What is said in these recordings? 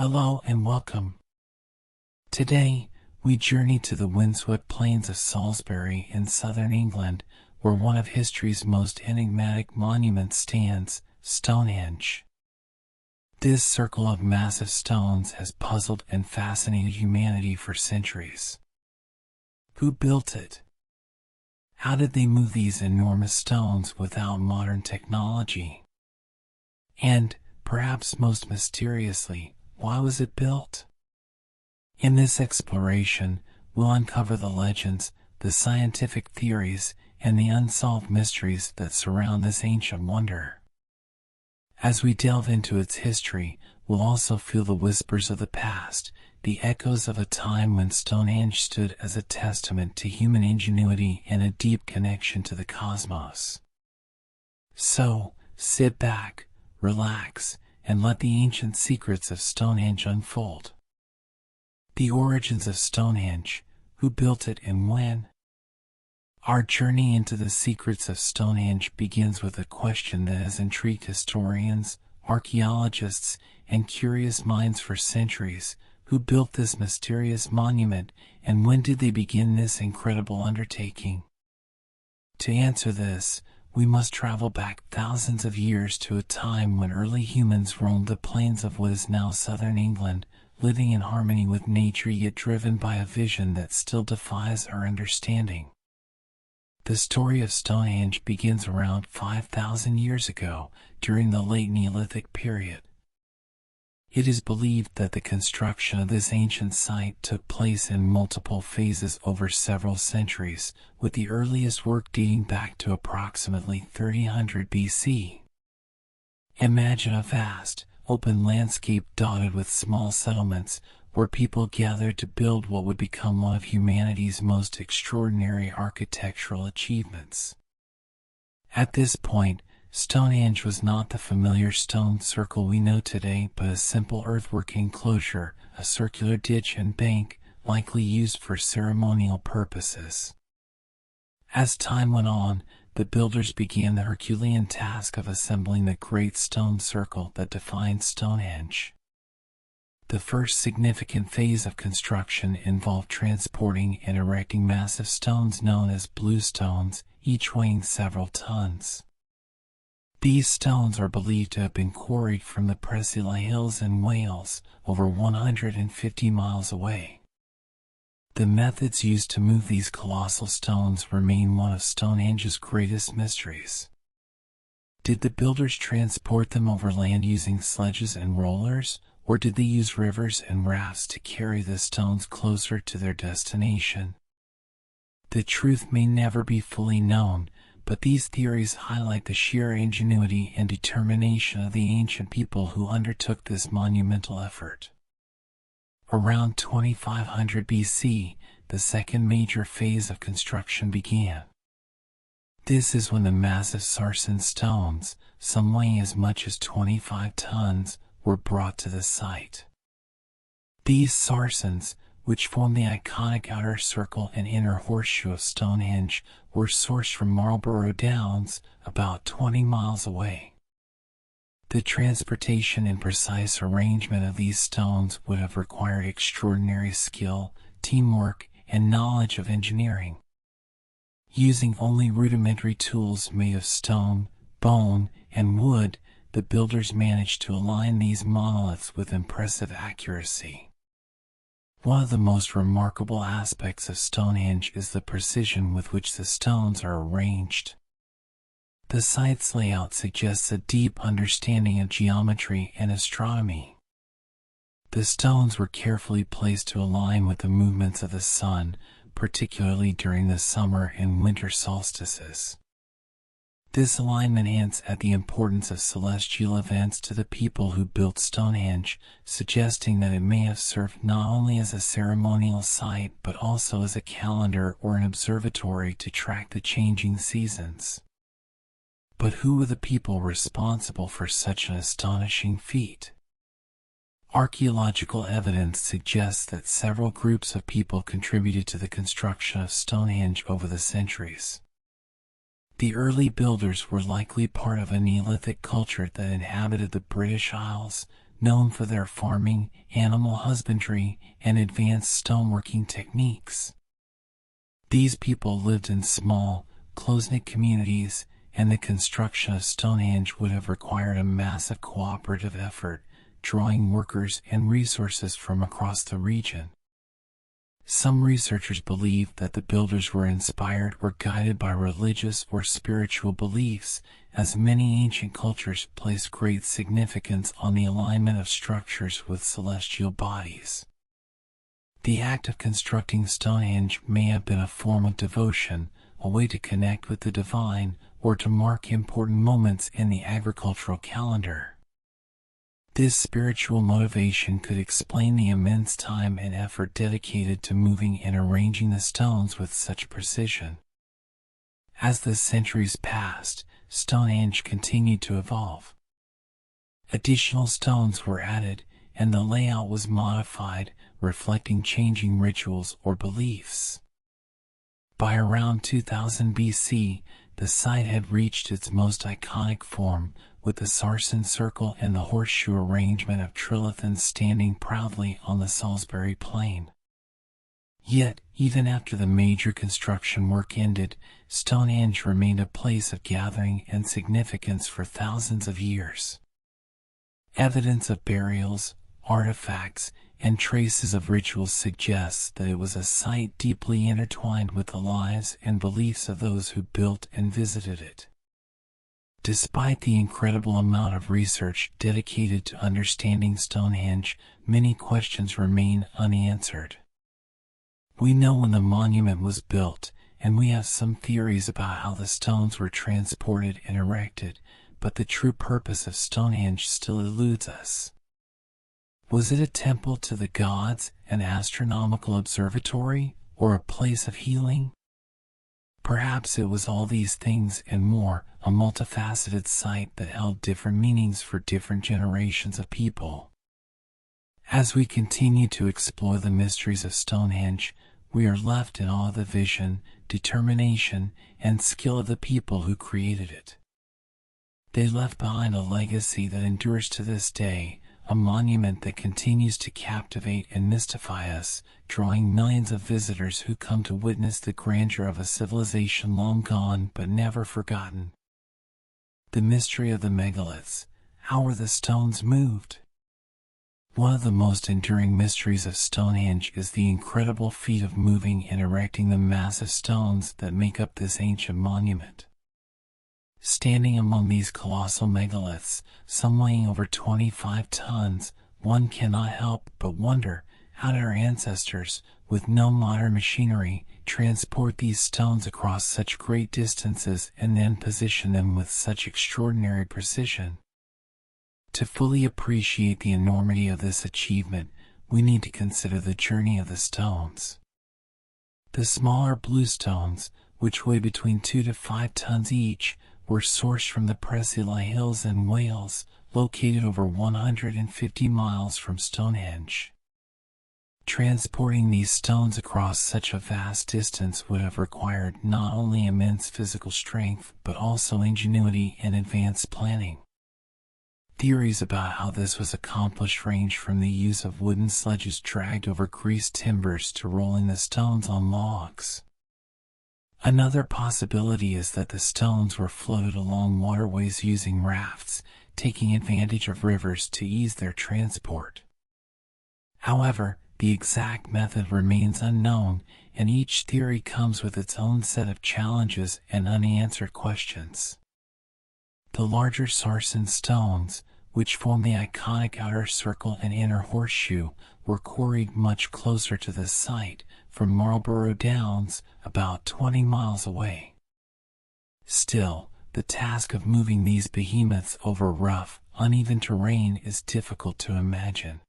Hello and welcome. Today, we journey to the windswept plains of Salisbury in southern England, where one of history's most enigmatic monuments stands, Stonehenge. This circle of massive stones has puzzled and fascinated humanity for centuries. Who built it? How did they move these enormous stones without modern technology? And, perhaps most mysteriously, why was it built? In this exploration, we'll uncover the legends, the scientific theories, and the unsolved mysteries that surround this ancient wonder. As we delve into its history, we'll also feel the whispers of the past, the echoes of a time when Stonehenge stood as a testament to human ingenuity and a deep connection to the cosmos. So, sit back, relax, and let the ancient secrets of Stonehenge unfold. The origins of Stonehenge, who built it and when? Our journey into the secrets of Stonehenge begins with a question that has intrigued historians, archaeologists, and curious minds for centuries. Who built this mysterious monument, and when did they begin this incredible undertaking? To answer this, we must travel back thousands of years to a time when early humans roamed the plains of what is now southern England, living in harmony with nature yet driven by a vision that still defies our understanding. The story of Stonehenge begins around 5,000 years ago, during the late Neolithic period. It is believed that the construction of this ancient site took place in multiple phases over several centuries, with the earliest work dating back to approximately 300 BC. Imagine a vast, open landscape dotted with small settlements, where people gathered to build what would become one of humanity's most extraordinary architectural achievements. At this point, Stonehenge was not the familiar stone circle we know today, but a simple earthwork enclosure, a circular ditch and bank, likely used for ceremonial purposes. As time went on, the builders began the Herculean task of assembling the great stone circle that defined Stonehenge. The first significant phase of construction involved transporting and erecting massive stones known as bluestones, each weighing several tons. These stones are believed to have been quarried from the Preseli Hills in Wales, over 150 miles away. The methods used to move these colossal stones remain one of Stonehenge's greatest mysteries. Did the builders transport them over land using sledges and rollers, or did they use rivers and rafts to carry the stones closer to their destination? The truth may never be fully known, but these theories highlight the sheer ingenuity and determination of the ancient people who undertook this monumental effort. Around 2500 BC, the second major phase of construction began. This is when the massive sarsen stones, some weighing as much as 25 tons, were brought to the site. These sarsens, which form the iconic outer circle and inner horseshoe of Stonehenge, were sourced from Marlborough Downs, about 20 miles away. The transportation and precise arrangement of these stones would have required extraordinary skill, teamwork, and knowledge of engineering. Using only rudimentary tools made of stone, bone, and wood, the builders managed to align these monoliths with impressive accuracy. One of the most remarkable aspects of Stonehenge is the precision with which the stones are arranged. The site's layout suggests a deep understanding of geometry and astronomy. The stones were carefully placed to align with the movements of the sun, particularly during the summer and winter solstices. This alignment hints at the importance of celestial events to the people who built Stonehenge, suggesting that it may have served not only as a ceremonial site but also as a calendar or an observatory to track the changing seasons. But who were the people responsible for such an astonishing feat? Archaeological evidence suggests that several groups of people contributed to the construction of Stonehenge over the centuries. The early builders were likely part of a Neolithic culture that inhabited the British Isles, known for their farming, animal husbandry, and advanced stoneworking techniques. These people lived in small, close-knit communities, and the construction of Stonehenge would have required a massive cooperative effort, drawing workers and resources from across the region. Some researchers believe that the builders were inspired or guided by religious or spiritual beliefs, as many ancient cultures placed great significance on the alignment of structures with celestial bodies. The act of constructing Stonehenge may have been a form of devotion, a way to connect with the divine, or to mark important moments in the agricultural calendar. This spiritual motivation could explain the immense time and effort dedicated to moving and arranging the stones with such precision. As the centuries passed, Stonehenge continued to evolve. Additional stones were added, and the layout was modified, reflecting changing rituals or beliefs. By around 2000 BC, the site had reached its most iconic form, with the Sarsen circle and the horseshoe arrangement of trilithons standing proudly on the Salisbury Plain. Yet, even after the major construction work ended, Stonehenge remained a place of gathering and significance for thousands of years. Evidence of burials, artifacts, and traces of rituals suggests that it was a site deeply intertwined with the lives and beliefs of those who built and visited it. Despite the incredible amount of research dedicated to understanding Stonehenge, many questions remain unanswered. We know when the monument was built, and we have some theories about how the stones were transported and erected, but the true purpose of Stonehenge still eludes us. Was it a temple to the gods, an astronomical observatory, or a place of healing? Perhaps it was all these things and more, a multifaceted site that held different meanings for different generations of people. As we continue to explore the mysteries of Stonehenge, we are left in awe of the vision, determination, and skill of the people who created it. They left behind a legacy that endures to this day, a monument that continues to captivate and mystify us, drawing millions of visitors who come to witness the grandeur of a civilization long gone but never forgotten. The mystery of the megaliths. How were the stones moved? One of the most enduring mysteries of Stonehenge is the incredible feat of moving and erecting the massive stones that make up this ancient monument. Standing among these colossal megaliths, some weighing over 25 tons, one cannot help but wonder, how did our ancestors, with no modern machinery, transport these stones across such great distances and then position them with such extraordinary precision? To fully appreciate the enormity of this achievement, we need to consider the journey of the stones. The smaller blue stones, which weigh between 2 to 5 tons each, were sourced from the Preseli Hills in Wales, located over 150 miles from Stonehenge. Transporting these stones across such a vast distance would have required not only immense physical strength but also ingenuity and advanced planning. Theories about how this was accomplished range from the use of wooden sledges dragged over greased timbers to rolling the stones on logs. Another possibility is that the stones were floated along waterways using rafts, taking advantage of rivers to ease their transport. However, the exact method remains unknown, and each theory comes with its own set of challenges and unanswered questions. The larger Sarsen stones, which form the iconic outer circle and inner horseshoe, were quarried much closer to the site, from Marlborough Downs, about 20 miles away. Still, the task of moving these behemoths over rough, uneven terrain is difficult to imagine.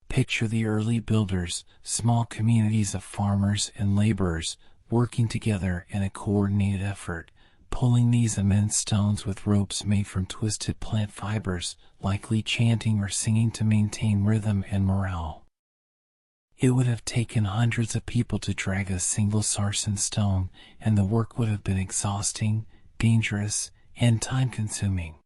Picture the early builders, small communities of farmers and laborers, working together in a coordinated effort, pulling these immense stones with ropes made from twisted plant fibers, likely chanting or singing to maintain rhythm and morale. It would have taken hundreds of people to drag a single Sarsen stone, and the work would have been exhausting, dangerous, and time-consuming.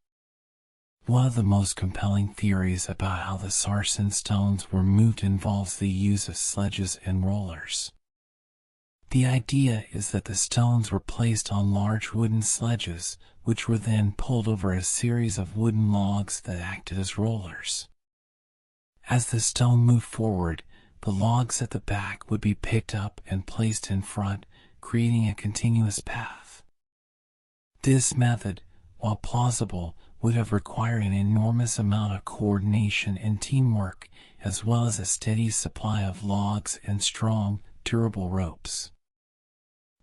One of the most compelling theories about how the sarsen stones were moved involves the use of sledges and rollers. The idea is that the stones were placed on large wooden sledges, which were then pulled over a series of wooden logs that acted as rollers. As the stone moved forward, the logs at the back would be picked up and placed in front, creating a continuous path. This method, while plausible, would have required an enormous amount of coordination and teamwork, as well as a steady supply of logs and strong, durable ropes.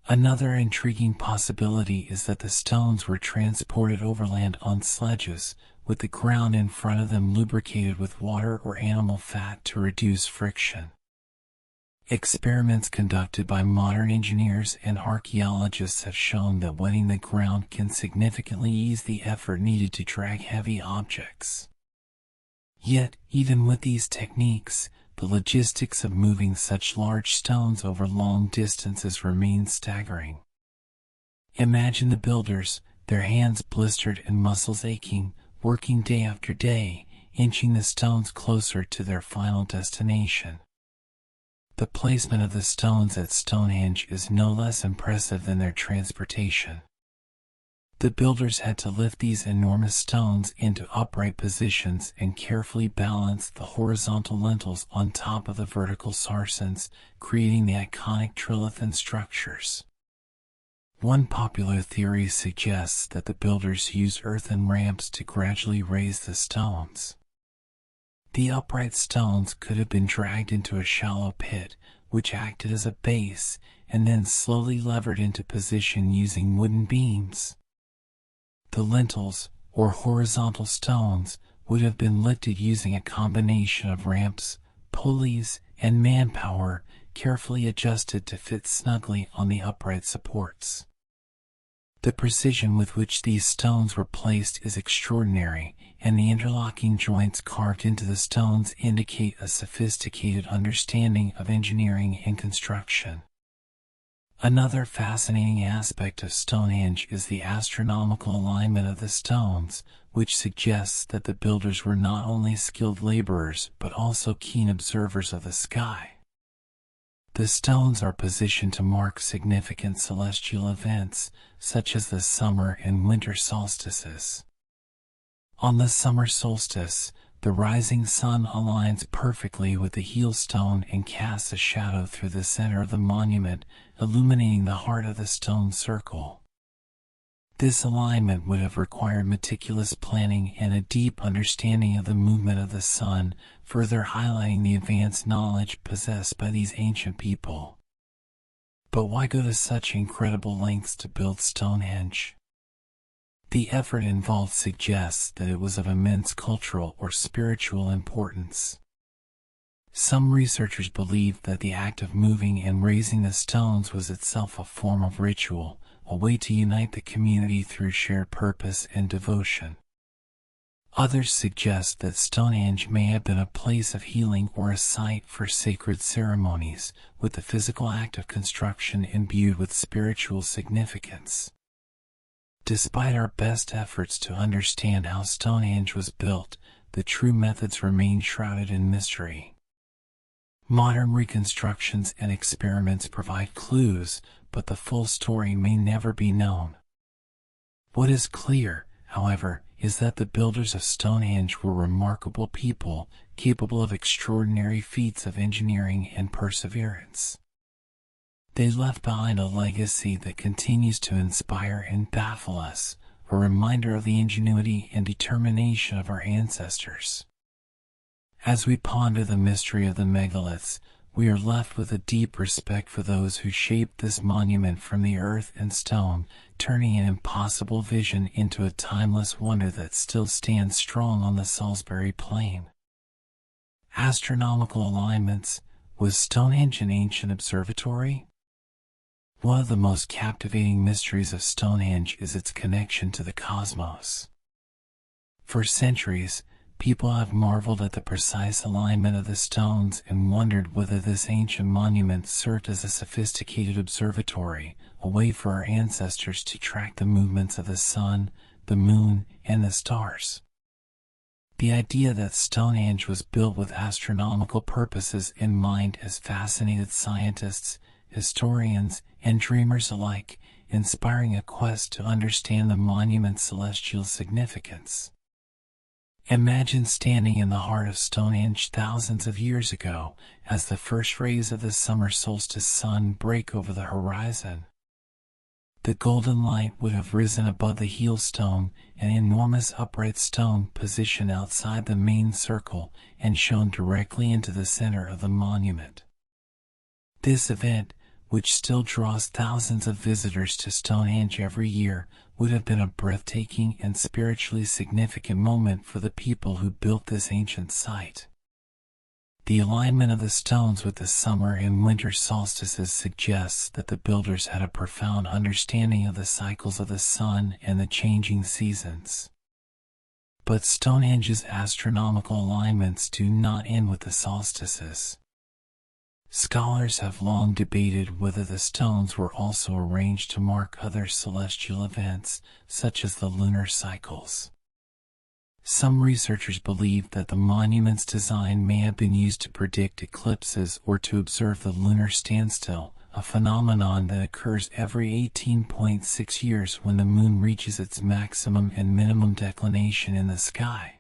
Another intriguing possibility is that the stones were transported overland on sledges, with the ground in front of them lubricated with water or animal fat to reduce friction. Experiments conducted by modern engineers and archaeologists have shown that wetting the ground can significantly ease the effort needed to drag heavy objects. Yet, even with these techniques, the logistics of moving such large stones over long distances remain staggering. Imagine the builders, their hands blistered and muscles aching, working day after day, inching the stones closer to their final destination. The placement of the stones at Stonehenge is no less impressive than their transportation. The builders had to lift these enormous stones into upright positions and carefully balance the horizontal lintels on top of the vertical sarcens, creating the iconic trilithon structures. One popular theory suggests that the builders used earthen ramps to gradually raise the stones. The upright stones could have been dragged into a shallow pit, which acted as a base, and then slowly levered into position using wooden beams. The lintels, or horizontal stones, would have been lifted using a combination of ramps, pulleys, and manpower, carefully adjusted to fit snugly on the upright supports. The precision with which these stones were placed is extraordinary, and the interlocking joints carved into the stones indicate a sophisticated understanding of engineering and construction. Another fascinating aspect of Stonehenge is the astronomical alignment of the stones, which suggests that the builders were not only skilled laborers but also keen observers of the sky. The stones are positioned to mark significant celestial events, such as the summer and winter solstices. On the summer solstice, the rising sun aligns perfectly with the heel stone and casts a shadow through the center of the monument, illuminating the heart of the stone circle. This alignment would have required meticulous planning and a deep understanding of the movement of the sun, further highlighting the advanced knowledge possessed by these ancient people. But why go to such incredible lengths to build Stonehenge? The effort involved suggests that it was of immense cultural or spiritual importance. Some researchers believe that the act of moving and raising the stones was itself a form of ritual, a way to unite the community through shared purpose and devotion. Others suggest that Stonehenge may have been a place of healing or a site for sacred ceremonies, with the physical act of construction imbued with spiritual significance. Despite our best efforts to understand how Stonehenge was built, the true methods remain shrouded in mystery. Modern reconstructions and experiments provide clues, but the full story may never be known. What is clear, however, is that the builders of Stonehenge were remarkable people, capable of extraordinary feats of engineering and perseverance. They left behind a legacy that continues to inspire and baffle us, a reminder of the ingenuity and determination of our ancestors. As we ponder the mystery of the megaliths, we are left with a deep respect for those who shaped this monument from the earth and stone, turning an impossible vision into a timeless wonder that still stands strong on the Salisbury Plain. Astronomical alignments. Was Stonehenge an ancient observatory? One of the most captivating mysteries of Stonehenge is its connection to the cosmos. For centuries, people have marveled at the precise alignment of the stones and wondered whether this ancient monument served as a sophisticated observatory, a way for our ancestors to track the movements of the sun, the moon, and the stars. The idea that Stonehenge was built with astronomical purposes in mind has fascinated scientists, historians, and dreamers alike, inspiring a quest to understand the monument's celestial significance. Imagine standing in the heart of Stonehenge thousands of years ago, as the first rays of the summer solstice sun break over the horizon. The golden light would have risen above the heel stone, an enormous upright stone positioned outside the main circle, and shone directly into the center of the monument. This event, which still draws thousands of visitors to Stonehenge every year, would have been a breathtaking and spiritually significant moment for the people who built this ancient site. The alignment of the stones with the summer and winter solstices suggests that the builders had a profound understanding of the cycles of the sun and the changing seasons. But Stonehenge's astronomical alignments do not end with the solstices. Scholars have long debated whether the stones were also arranged to mark other celestial events, such as the lunar cycles. Some researchers believe that the monument's design may have been used to predict eclipses or to observe the lunar standstill, a phenomenon that occurs every 18.6 years when the moon reaches its maximum and minimum declination in the sky.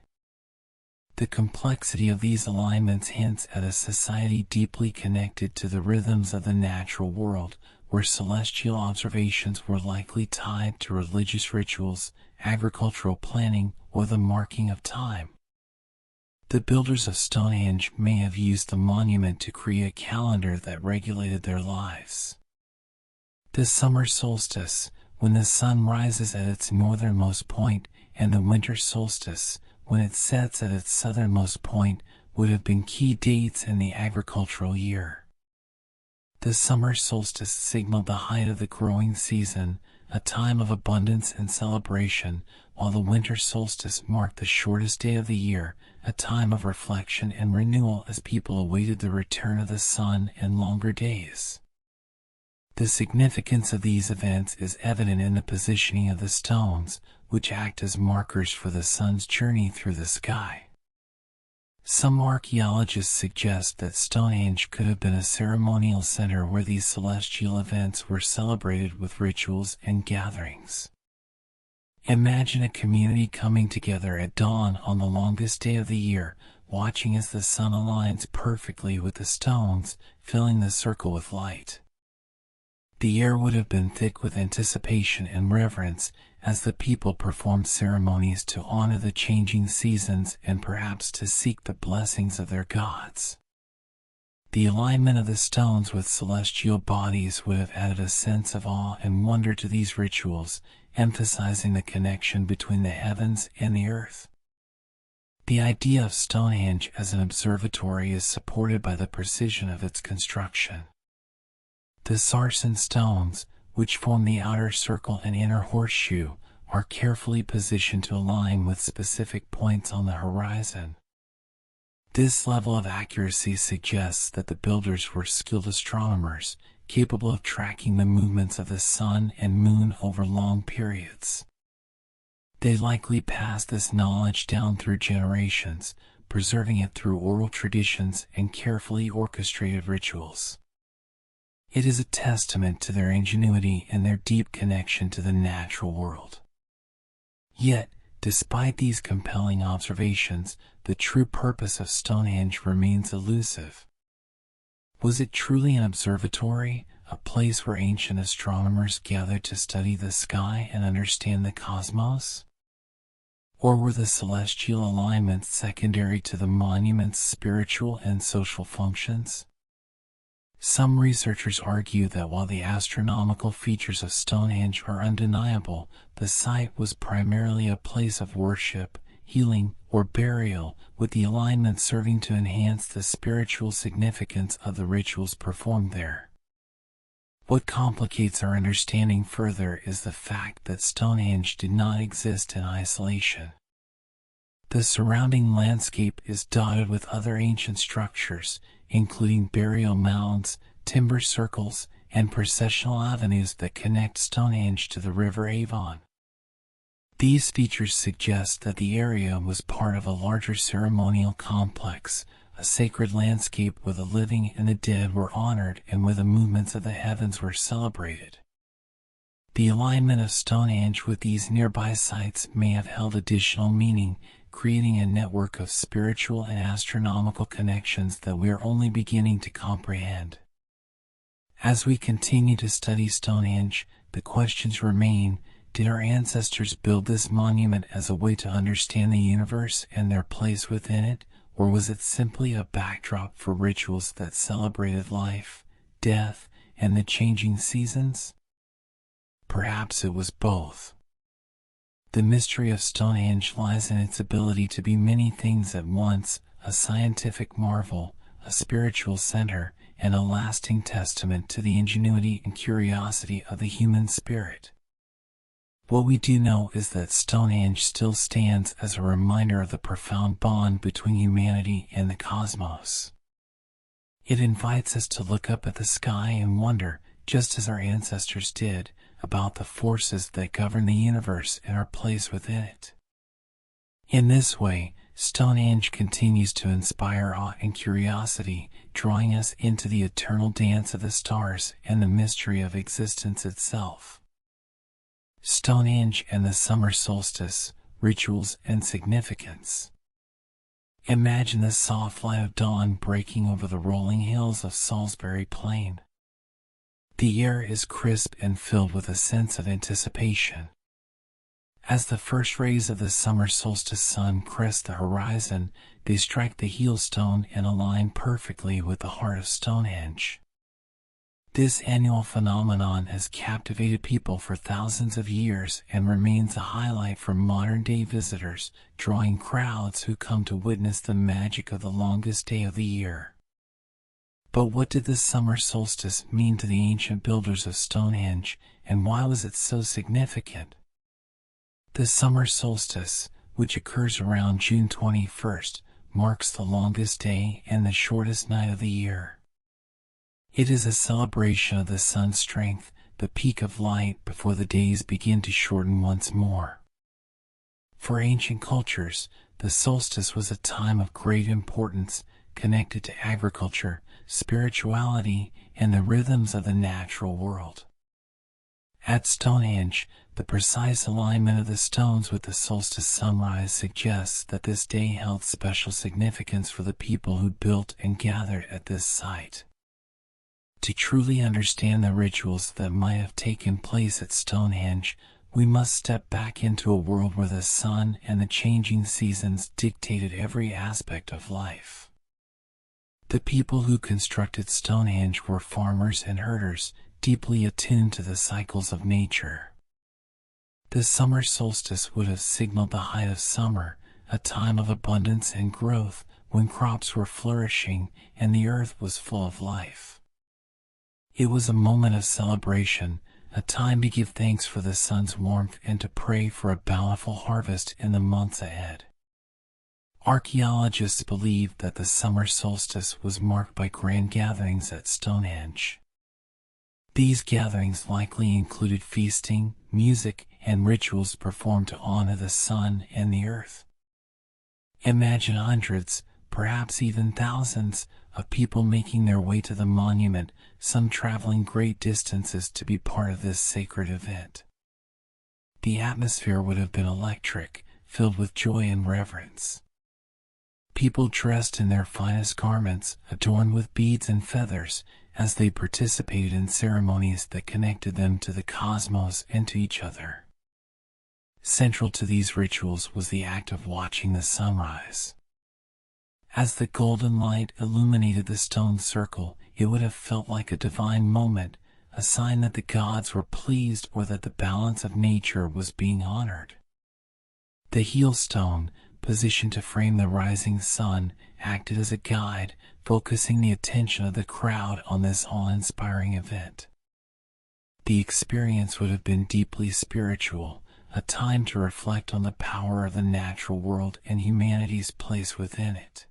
The complexity of these alignments hints at a society deeply connected to the rhythms of the natural world, where celestial observations were likely tied to religious rituals, agricultural planning, or the marking of time. The builders of Stonehenge may have used the monument to create a calendar that regulated their lives. The summer solstice, when the sun rises at its northernmost point, and the winter solstice, when it sets at its southernmost point, would have been key dates in the agricultural year. The summer solstice signaled the height of the growing season, a time of abundance and celebration, while the winter solstice marked the shortest day of the year, a time of reflection and renewal as people awaited the return of the sun and longer days. The significance of these events is evident in the positioning of the stones, which act as markers for the sun's journey through the sky. Some archaeologists suggest that Stonehenge could have been a ceremonial center where these celestial events were celebrated with rituals and gatherings. Imagine a community coming together at dawn on the longest day of the year, watching as the sun aligns perfectly with the stones, filling the circle with light. The air would have been thick with anticipation and reverence, as the people performed ceremonies to honor the changing seasons and perhaps to seek the blessings of their gods. The alignment of the stones with celestial bodies would have added a sense of awe and wonder to these rituals, emphasizing the connection between the heavens and the earth. The idea of Stonehenge as an observatory is supported by the precision of its construction. The sarsen stones, which form the outer circle and inner horseshoe, are carefully positioned to align with specific points on the horizon. This level of accuracy suggests that the builders were skilled astronomers, capable of tracking the movements of the sun and moon over long periods. They likely passed this knowledge down through generations, preserving it through oral traditions and carefully orchestrated rituals. It is a testament to their ingenuity and their deep connection to the natural world. Yet, despite these compelling observations, the true purpose of Stonehenge remains elusive. Was it truly an observatory, a place where ancient astronomers gathered to study the sky and understand the cosmos? Or were the celestial alignments secondary to the monument's spiritual and social functions? Some researchers argue that while the astronomical features of Stonehenge are undeniable, the site was primarily a place of worship, healing, or burial, with the alignment serving to enhance the spiritual significance of the rituals performed there. What complicates our understanding further is the fact that Stonehenge did not exist in isolation. The surrounding landscape is dotted with other ancient structures, including burial mounds, timber circles, and processional avenues that connect Stonehenge to the River Avon. These features suggest that the area was part of a larger ceremonial complex, a sacred landscape where the living and the dead were honored and where the movements of the heavens were celebrated. The alignment of Stonehenge with these nearby sites may have held additional meaning, creating a network of spiritual and astronomical connections that we are only beginning to comprehend. As we continue to study Stonehenge, the questions remain: did our ancestors build this monument as a way to understand the universe and their place within it, or was it simply a backdrop for rituals that celebrated life, death, and the changing seasons? Perhaps it was both. The mystery of Stonehenge lies in its ability to be many things at once: a scientific marvel, a spiritual center, and a lasting testament to the ingenuity and curiosity of the human spirit. What we do know is that Stonehenge still stands as a reminder of the profound bond between humanity and the cosmos. It invites us to look up at the sky and wonder, just as our ancestors did, about the forces that govern the universe and our place within it. In this way, Stonehenge continues to inspire awe and curiosity, drawing us into the eternal dance of the stars and the mystery of existence itself. Stonehenge and the summer solstice, rituals and significance. Imagine the soft light of dawn breaking over the rolling hills of Salisbury Plain. The air is crisp and filled with a sense of anticipation. As the first rays of the summer solstice sun crest the horizon, they strike the heel stone and align perfectly with the heart of Stonehenge. This annual phenomenon has captivated people for thousands of years and remains a highlight for modern-day visitors, drawing crowds who come to witness the magic of the longest day of the year. But what did the summer solstice mean to the ancient builders of Stonehenge, and why was it so significant? The summer solstice, which occurs around June 21st, marks the longest day and the shortest night of the year. It is a celebration of the sun's strength, the peak of light before the days begin to shorten once more. For ancient cultures, the solstice was a time of great importance, connected to agriculture, spirituality, and the rhythms of the natural world. At Stonehenge, the precise alignment of the stones with the solstice sunrise suggests that this day held special significance for the people who built and gathered at this site. To truly understand the rituals that might have taken place at Stonehenge, we must step back into a world where the sun and the changing seasons dictated every aspect of life. The people who constructed Stonehenge were farmers and herders, deeply attuned to the cycles of nature. The summer solstice would have signaled the height of summer, a time of abundance and growth, when crops were flourishing and the earth was full of life. It was a moment of celebration, a time to give thanks for the sun's warmth and to pray for a bountiful harvest in the months ahead. Archaeologists believe that the summer solstice was marked by grand gatherings at Stonehenge. These gatherings likely included feasting, music, and rituals performed to honor the sun and the earth. Imagine hundreds, perhaps even thousands, of people making their way to the monument, some traveling great distances to be part of this sacred event. The atmosphere would have been electric, filled with joy and reverence. People dressed in their finest garments, adorned with beads and feathers, as they participated in ceremonies that connected them to the cosmos and to each other. Central to these rituals was the act of watching the sunrise. As the golden light illuminated the stone circle, it would have felt like a divine moment, a sign that the gods were pleased or that the balance of nature was being honored. The heel stone, positioned to frame the rising sun, acted as a guide, focusing the attention of the crowd on this awe-inspiring event. The experience would have been deeply spiritual, a time to reflect on the power of the natural world and humanity's place within it.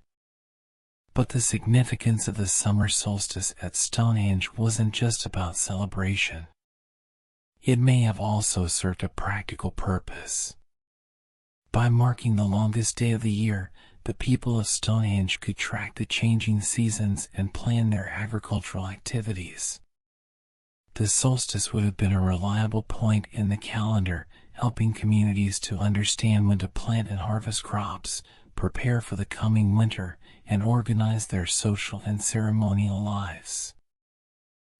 But the significance of the summer solstice at Stonehenge wasn't just about celebration. It may have also served a practical purpose. By marking the longest day of the year, the people of Stonehenge could track the changing seasons and plan their agricultural activities. The solstice would have been a reliable point in the calendar, helping communities to understand when to plant and harvest crops, prepare for the coming winter, and organize their social and ceremonial lives.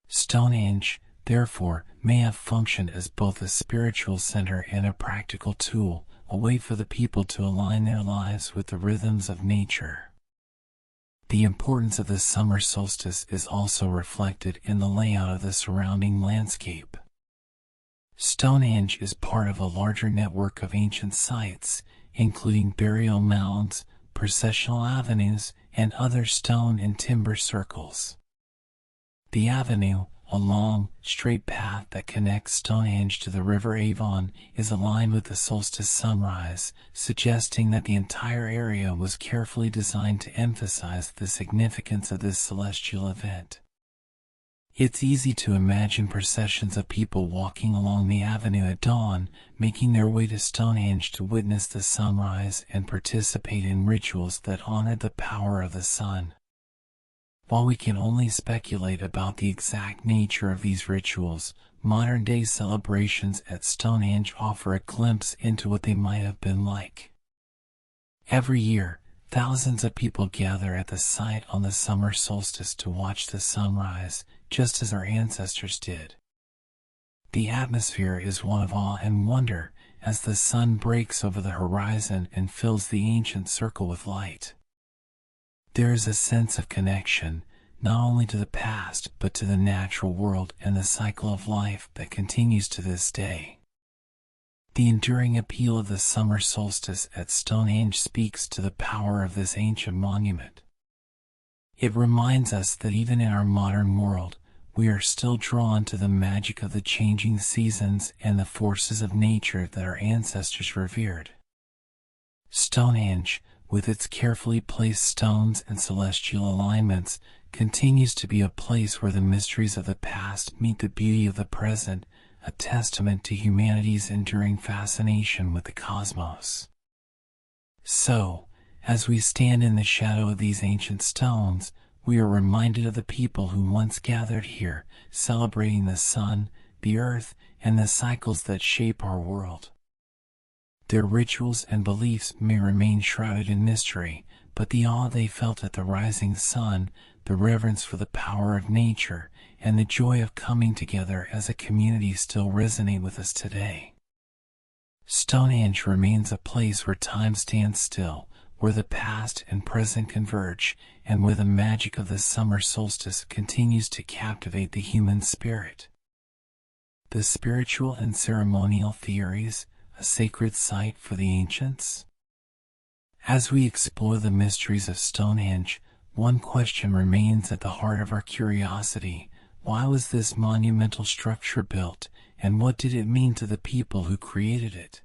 Stonehenge, therefore, may have functioned as both a spiritual center and a practical tool, a way for the people to align their lives with the rhythms of nature. The importance of the summer solstice is also reflected in the layout of the surrounding landscape. Stonehenge is part of a larger network of ancient sites, including burial mounds, processional avenues, and other stone and timber circles. The avenue, a long, straight path that connects Stonehenge to the River Avon, is aligned with the solstice sunrise, suggesting that the entire area was carefully designed to emphasize the significance of this celestial event. It's easy to imagine processions of people walking along the avenue at dawn, making their way to Stonehenge to witness the sunrise and participate in rituals that honor the power of the sun. While we can only speculate about the exact nature of these rituals, modern-day celebrations at Stonehenge offer a glimpse into what they might have been like. Every year, thousands of people gather at the site on the summer solstice to watch the sunrise, just as our ancestors did. The atmosphere is one of awe and wonder as the sun breaks over the horizon and fills the ancient circle with light. There is a sense of connection, not only to the past, but to the natural world and the cycle of life that continues to this day. The enduring appeal of the summer solstice at Stonehenge speaks to the power of this ancient monument. It reminds us that even in our modern world, we are still drawn to the magic of the changing seasons and the forces of nature that our ancestors revered. Stonehenge, with its carefully placed stones and celestial alignments, continues to be a place where the mysteries of the past meet the beauty of the present, a testament to humanity's enduring fascination with the cosmos. So, as we stand in the shadow of these ancient stones, we are reminded of the people who once gathered here, celebrating the sun, the earth, and the cycles that shape our world. Their rituals and beliefs may remain shrouded in mystery, but the awe they felt at the rising sun, the reverence for the power of nature, and the joy of coming together as a community still resonate with us today. Stonehenge remains a place where time stands still, where the past and present converge, and where the magic of the summer solstice continues to captivate the human spirit. The spiritual and ceremonial theories, a sacred site for the ancients? As we explore the mysteries of Stonehenge, one question remains at the heart of our curiosity. Why was this monumental structure built, and what did it mean to the people who created it?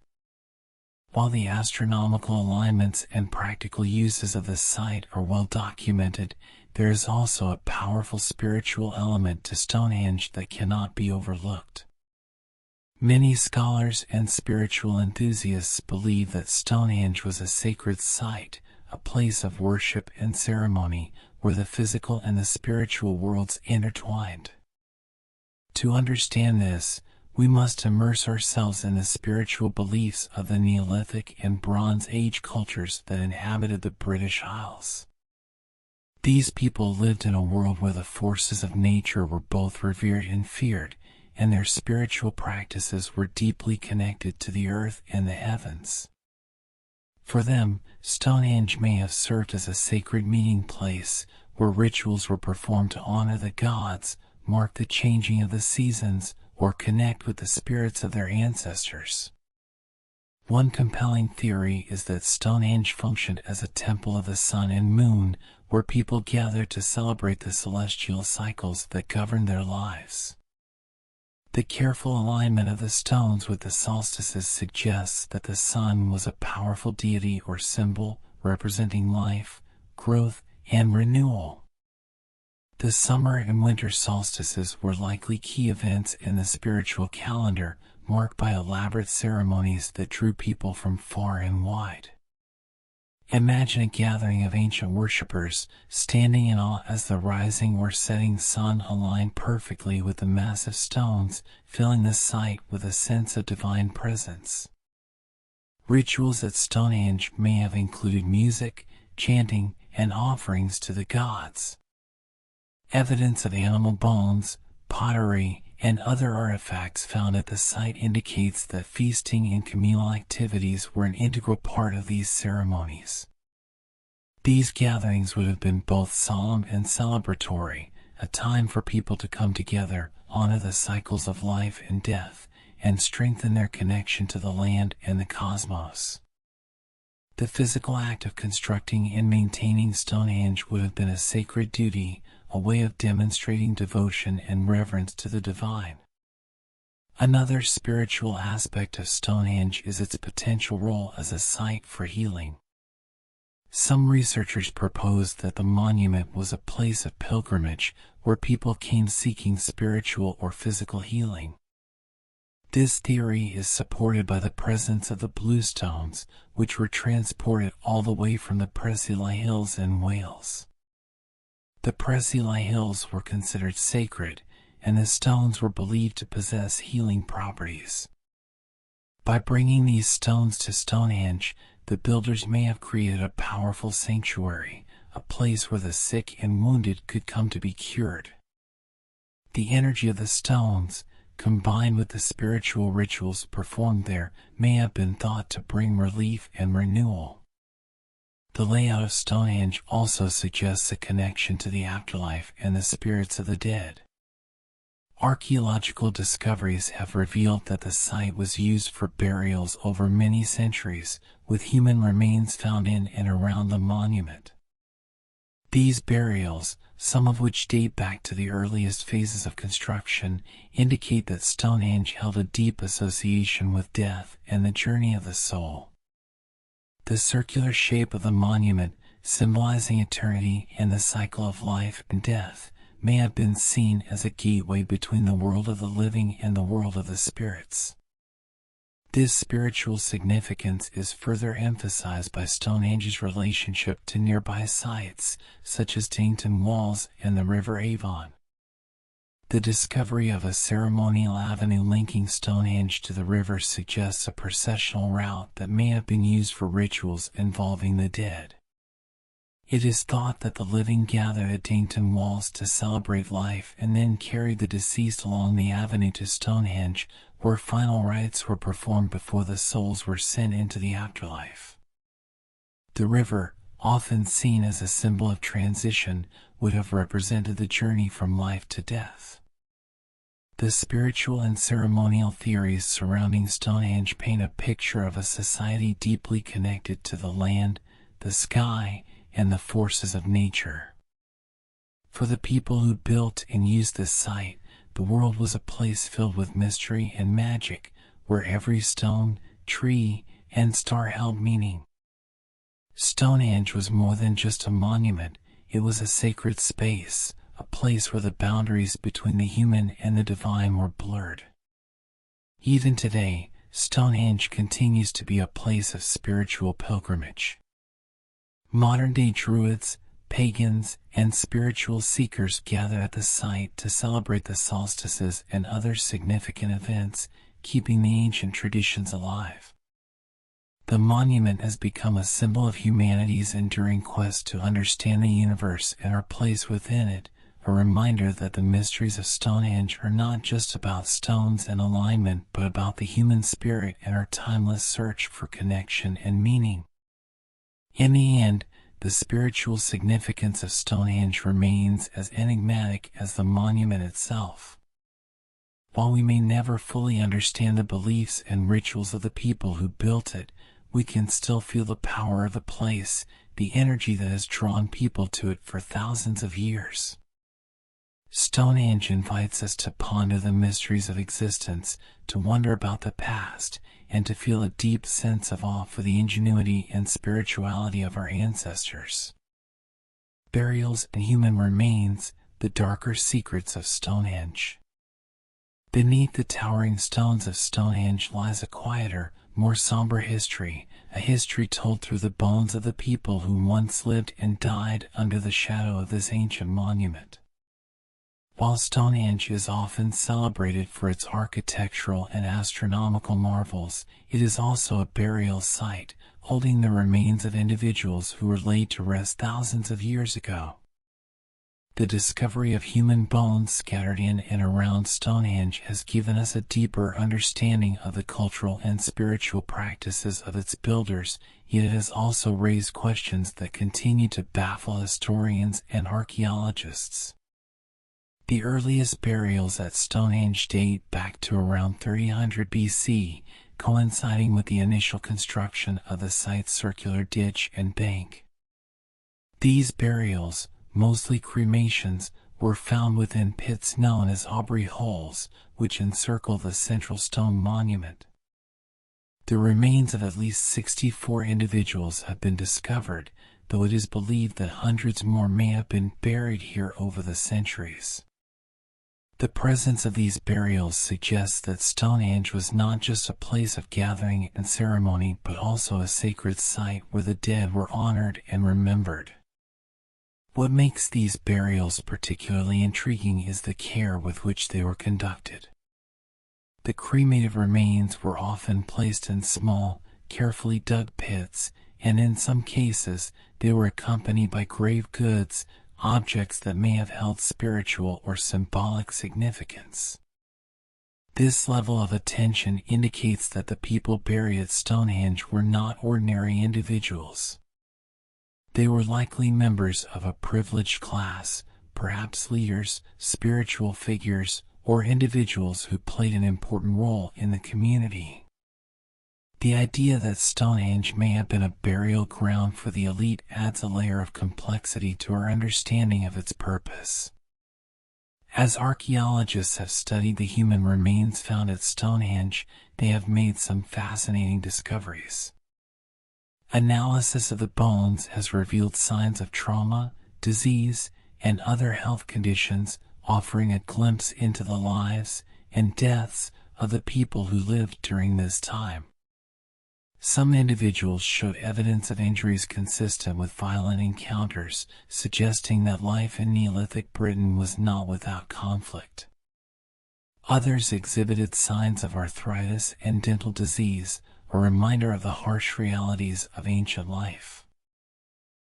While the astronomical alignments and practical uses of the site are well documented, there is also a powerful spiritual element to Stonehenge that cannot be overlooked. Many scholars and spiritual enthusiasts believe that Stonehenge was a sacred site, a place of worship and ceremony, where the physical and the spiritual worlds intertwined. To understand this, we must immerse ourselves in the spiritual beliefs of the Neolithic and Bronze Age cultures that inhabited the British Isles. These people lived in a world where the forces of nature were both revered and feared, and their spiritual practices were deeply connected to the earth and the heavens. For them, Stonehenge may have served as a sacred meeting place, where rituals were performed to honor the gods, mark the changing of the seasons, or connect with the spirits of their ancestors. One compelling theory is that Stonehenge functioned as a temple of the sun and moon, where people gathered to celebrate the celestial cycles that governed their lives. The careful alignment of the stones with the solstices suggests that the sun was a powerful deity or symbol representing life, growth, and renewal. The summer and winter solstices were likely key events in the spiritual calendar, marked by elaborate ceremonies that drew people from far and wide. Imagine a gathering of ancient worshippers, standing in awe as the rising or setting sun aligned perfectly with the massive stones, filling the site with a sense of divine presence. Rituals at Stonehenge may have included music, chanting, and offerings to the gods. Evidence of animal bones, pottery, and other artifacts found at the site indicates that feasting and communal activities were an integral part of these ceremonies. These gatherings would have been both solemn and celebratory, a time for people to come together, honor the cycles of life and death, and strengthen their connection to the land and the cosmos. The physical act of constructing and maintaining Stonehenge would have been a sacred duty, a way of demonstrating devotion and reverence to the divine. Another spiritual aspect of Stonehenge is its potential role as a site for healing. Some researchers propose that the monument was a place of pilgrimage where people came seeking spiritual or physical healing. This theory is supported by the presence of the bluestones, which were transported all the way from the Preseli Hills in Wales. The Preseli Hills were considered sacred, and the stones were believed to possess healing properties. By bringing these stones to Stonehenge, the builders may have created a powerful sanctuary, a place where the sick and wounded could come to be cured. The energy of the stones, combined with the spiritual rituals performed there, may have been thought to bring relief and renewal. The layout of Stonehenge also suggests a connection to the afterlife and the spirits of the dead. Archaeological discoveries have revealed that the site was used for burials over many centuries, with human remains found in and around the monument. These burials, some of which date back to the earliest phases of construction, indicate that Stonehenge held a deep association with death and the journey of the soul. The circular shape of the monument, symbolizing eternity and the cycle of life and death, may have been seen as a gateway between the world of the living and the world of the spirits. This spiritual significance is further emphasized by Stonehenge's relationship to nearby sites, such as Dington Walls and the River Avon. The discovery of a ceremonial avenue linking Stonehenge to the river suggests a processional route that may have been used for rituals involving the dead. It is thought that the living gathered at Dington Walls to celebrate life and then carried the deceased along the avenue to Stonehenge, where final rites were performed before the souls were sent into the afterlife. The river, often seen as a symbol of transition, would have represented the journey from life to death. The spiritual and ceremonial theories surrounding Stonehenge paint a picture of a society deeply connected to the land, the sky, and the forces of nature. For the people who built and used this site, the world was a place filled with mystery and magic, where every stone, tree, and star held meaning. Stonehenge was more than just a monument, it was a sacred space, a place where the boundaries between the human and the divine were blurred. Even today, Stonehenge continues to be a place of spiritual pilgrimage. Modern-day Druids, pagans, and spiritual seekers gather at the site to celebrate the solstices and other significant events, keeping the ancient traditions alive. The monument has become a symbol of humanity's enduring quest to understand the universe and our place within it, a reminder that the mysteries of Stonehenge are not just about stones and alignment, but about the human spirit and our timeless search for connection and meaning. In the end, the spiritual significance of Stonehenge remains as enigmatic as the monument itself. While we may never fully understand the beliefs and rituals of the people who built it, we can still feel the power of the place, the energy that has drawn people to it for thousands of years. Stonehenge invites us to ponder the mysteries of existence, to wonder about the past, and to feel a deep sense of awe for the ingenuity and spirituality of our ancestors. Burials and human remains, the darker secrets of Stonehenge. Beneath the towering stones of Stonehenge lies a quieter, more somber history, a history told through the bones of the people who once lived and died under the shadow of this ancient monument. While Stonehenge is often celebrated for its architectural and astronomical marvels, it is also a burial site, holding the remains of individuals who were laid to rest thousands of years ago. The discovery of human bones scattered in and around Stonehenge has given us a deeper understanding of the cultural and spiritual practices of its builders, yet it has also raised questions that continue to baffle historians and archaeologists. The earliest burials at Stonehenge date back to around 300 BC, coinciding with the initial construction of the site's circular ditch and bank. These burials, mostly cremations, were found within pits known as Aubrey holes, which encircle the central stone monument. The remains of at least 64 individuals have been discovered, though it is believed that hundreds more may have been buried here over the centuries. The presence of these burials suggests that Stonehenge was not just a place of gathering and ceremony but also a sacred site where the dead were honored and remembered. What makes these burials particularly intriguing is the care with which they were conducted. The cremated remains were often placed in small, carefully dug pits, and in some cases, they were accompanied by grave goods, objects that may have held spiritual or symbolic significance. This level of attention indicates that the people buried at Stonehenge were not ordinary individuals. They were likely members of a privileged class, perhaps leaders, spiritual figures, or individuals who played an important role in the community. The idea that Stonehenge may have been a burial ground for the elite adds a layer of complexity to our understanding of its purpose. As archaeologists have studied the human remains found at Stonehenge, they have made some fascinating discoveries. Analysis of the bones has revealed signs of trauma, disease, and other health conditions, offering a glimpse into the lives and deaths of the people who lived during this time. Some individuals showed evidence of injuries consistent with violent encounters, suggesting that life in Neolithic Britain was not without conflict. Others exhibited signs of arthritis and dental disease, a reminder of the harsh realities of ancient life.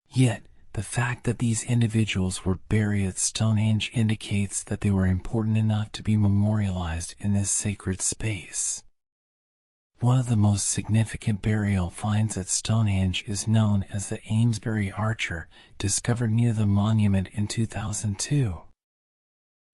Yet, the fact that these individuals were buried at Stonehenge indicates that they were important enough to be memorialized in this sacred space. One of the most significant burial finds at Stonehenge is known as the Amesbury Archer, discovered near the monument in 2002.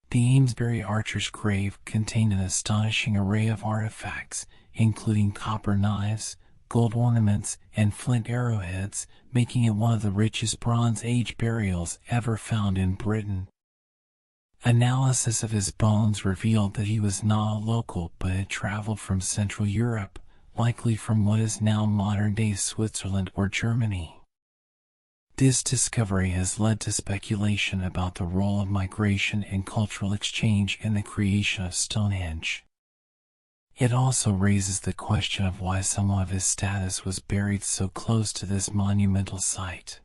The Amesbury Archer's grave contained an astonishing array of artifacts, including copper knives, gold ornaments, and flint arrowheads, making it one of the richest Bronze Age burials ever found in Britain. Analysis of his bones revealed that he was not a local but had traveled from Central Europe, likely from what is now modern-day Switzerland or Germany. This discovery has led to speculation about the role of migration and cultural exchange in the creation of Stonehenge. It also raises the question of why someone of his status was buried so close to this monumental site.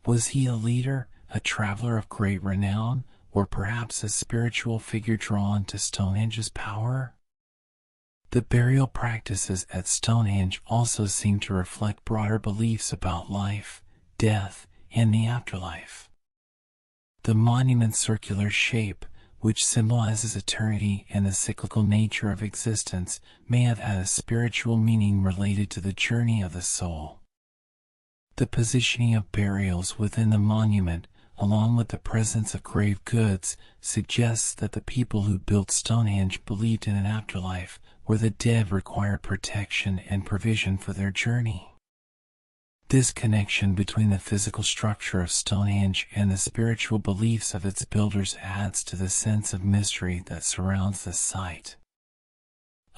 Was he a leader, a traveler of great renown, or perhaps a spiritual figure drawn to Stonehenge's power? The burial practices at Stonehenge also seem to reflect broader beliefs about life, death, and the afterlife. The monument's circular shape, which symbolizes eternity and the cyclical nature of existence, may have had a spiritual meaning related to the journey of the soul. The positioning of burials within the monument, along with the presence of grave goods, suggests that the people who built Stonehenge believed in an afterlife, where the dead required protection and provision for their journey. This connection between the physical structure of Stonehenge and the spiritual beliefs of its builders adds to the sense of mystery that surrounds the site.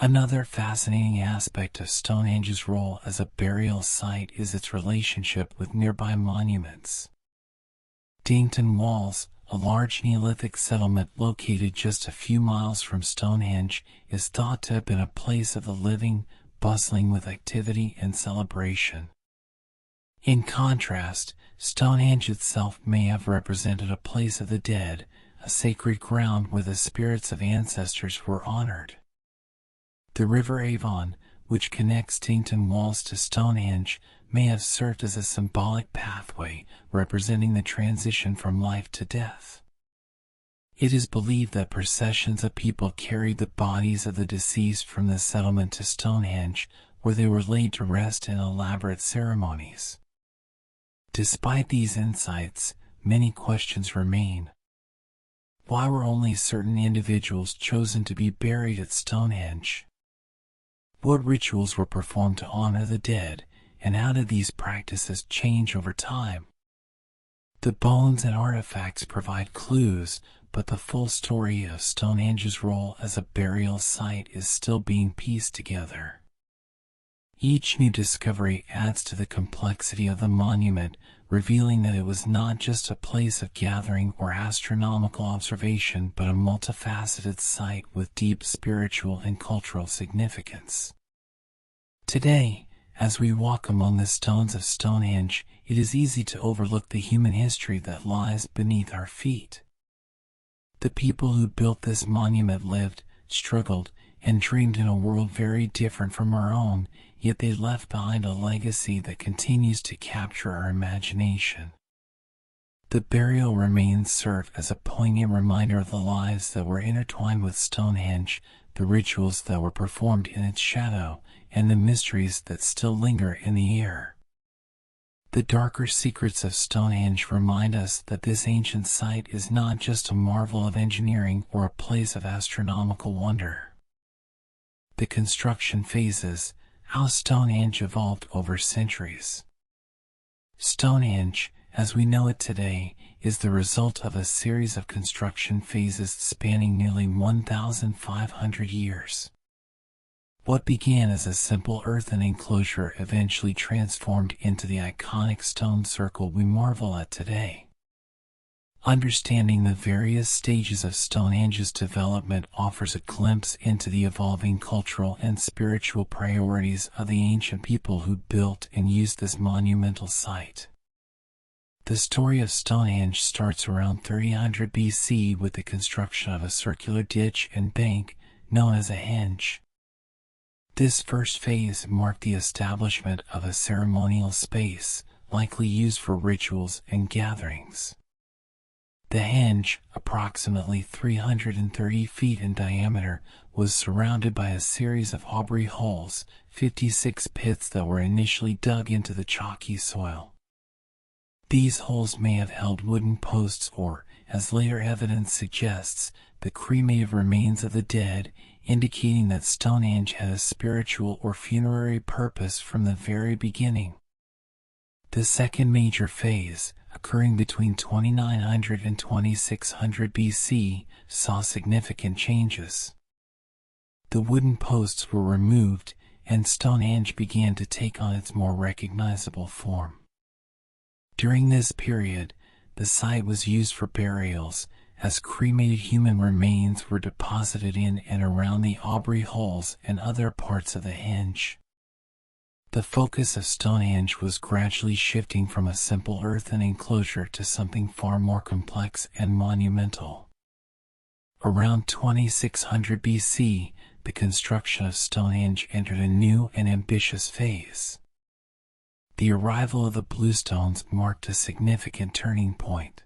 Another fascinating aspect of Stonehenge's role as a burial site is its relationship with nearby monuments. Dington Walls, a large Neolithic settlement located just a few miles from Stonehenge, is thought to have been a place of the living, bustling with activity and celebration. In contrast, Stonehenge itself may have represented a place of the dead, a sacred ground where the spirits of ancestors were honored. The River Avon, which connects Tington Walls to Stonehenge, may have served as a symbolic pathway representing the transition from life to death. It is believed that processions of people carried the bodies of the deceased from the settlement to Stonehenge, where they were laid to rest in elaborate ceremonies. Despite these insights, many questions remain. Why were only certain individuals chosen to be buried at Stonehenge? What rituals were performed to honor the dead, and how did these practices change over time? The bones and artifacts provide clues, but the full story of Stonehenge's role as a burial site is still being pieced together. Each new discovery adds to the complexity of the monument, revealing that it was not just a place of gathering or astronomical observation, but a multifaceted site with deep spiritual and cultural significance. Today, as we walk among the stones of Stonehenge, it is easy to overlook the human history that lies beneath our feet. The people who built this monument lived, struggled, and dreamed in a world very different from our own, yet they left behind a legacy that continues to capture our imagination. The burial remains serve as a poignant reminder of the lives that were intertwined with Stonehenge, the rituals that were performed in its shadow, and the mysteries that still linger in the air. The darker secrets of Stonehenge remind us that this ancient site is not just a marvel of engineering or a place of astronomical wonder. The construction phases, how Stonehenge evolved over centuries. Stonehenge, as we know it today, is the result of a series of construction phases spanning nearly 1,500 years. What began as a simple earthen enclosure eventually transformed into the iconic stone circle we marvel at today. Understanding the various stages of Stonehenge's development offers a glimpse into the evolving cultural and spiritual priorities of the ancient people who built and used this monumental site. The story of Stonehenge starts around 300 BC with the construction of a circular ditch and bank known as a henge. This first phase marked the establishment of a ceremonial space, likely used for rituals and gatherings. The henge, approximately 330 feet in diameter, was surrounded by a series of aubrey holes, 56 pits that were initially dug into the chalky soil. These holes may have held wooden posts or, as later evidence suggests, the cremated remains of the dead, indicating that Stonehenge had a spiritual or funerary purpose from the very beginning. The second major phase, occurring between 2900 and 2600 BC, saw significant changes. The wooden posts were removed, and Stonehenge began to take on its more recognizable form. During this period, the site was used for burials, as cremated human remains were deposited in and around the aubrey holes and other parts of the henge. The focus of Stonehenge was gradually shifting from a simple earthen enclosure to something far more complex and monumental. Around 2600 BC, the construction of Stonehenge entered a new and ambitious phase. The arrival of the bluestones marked a significant turning point.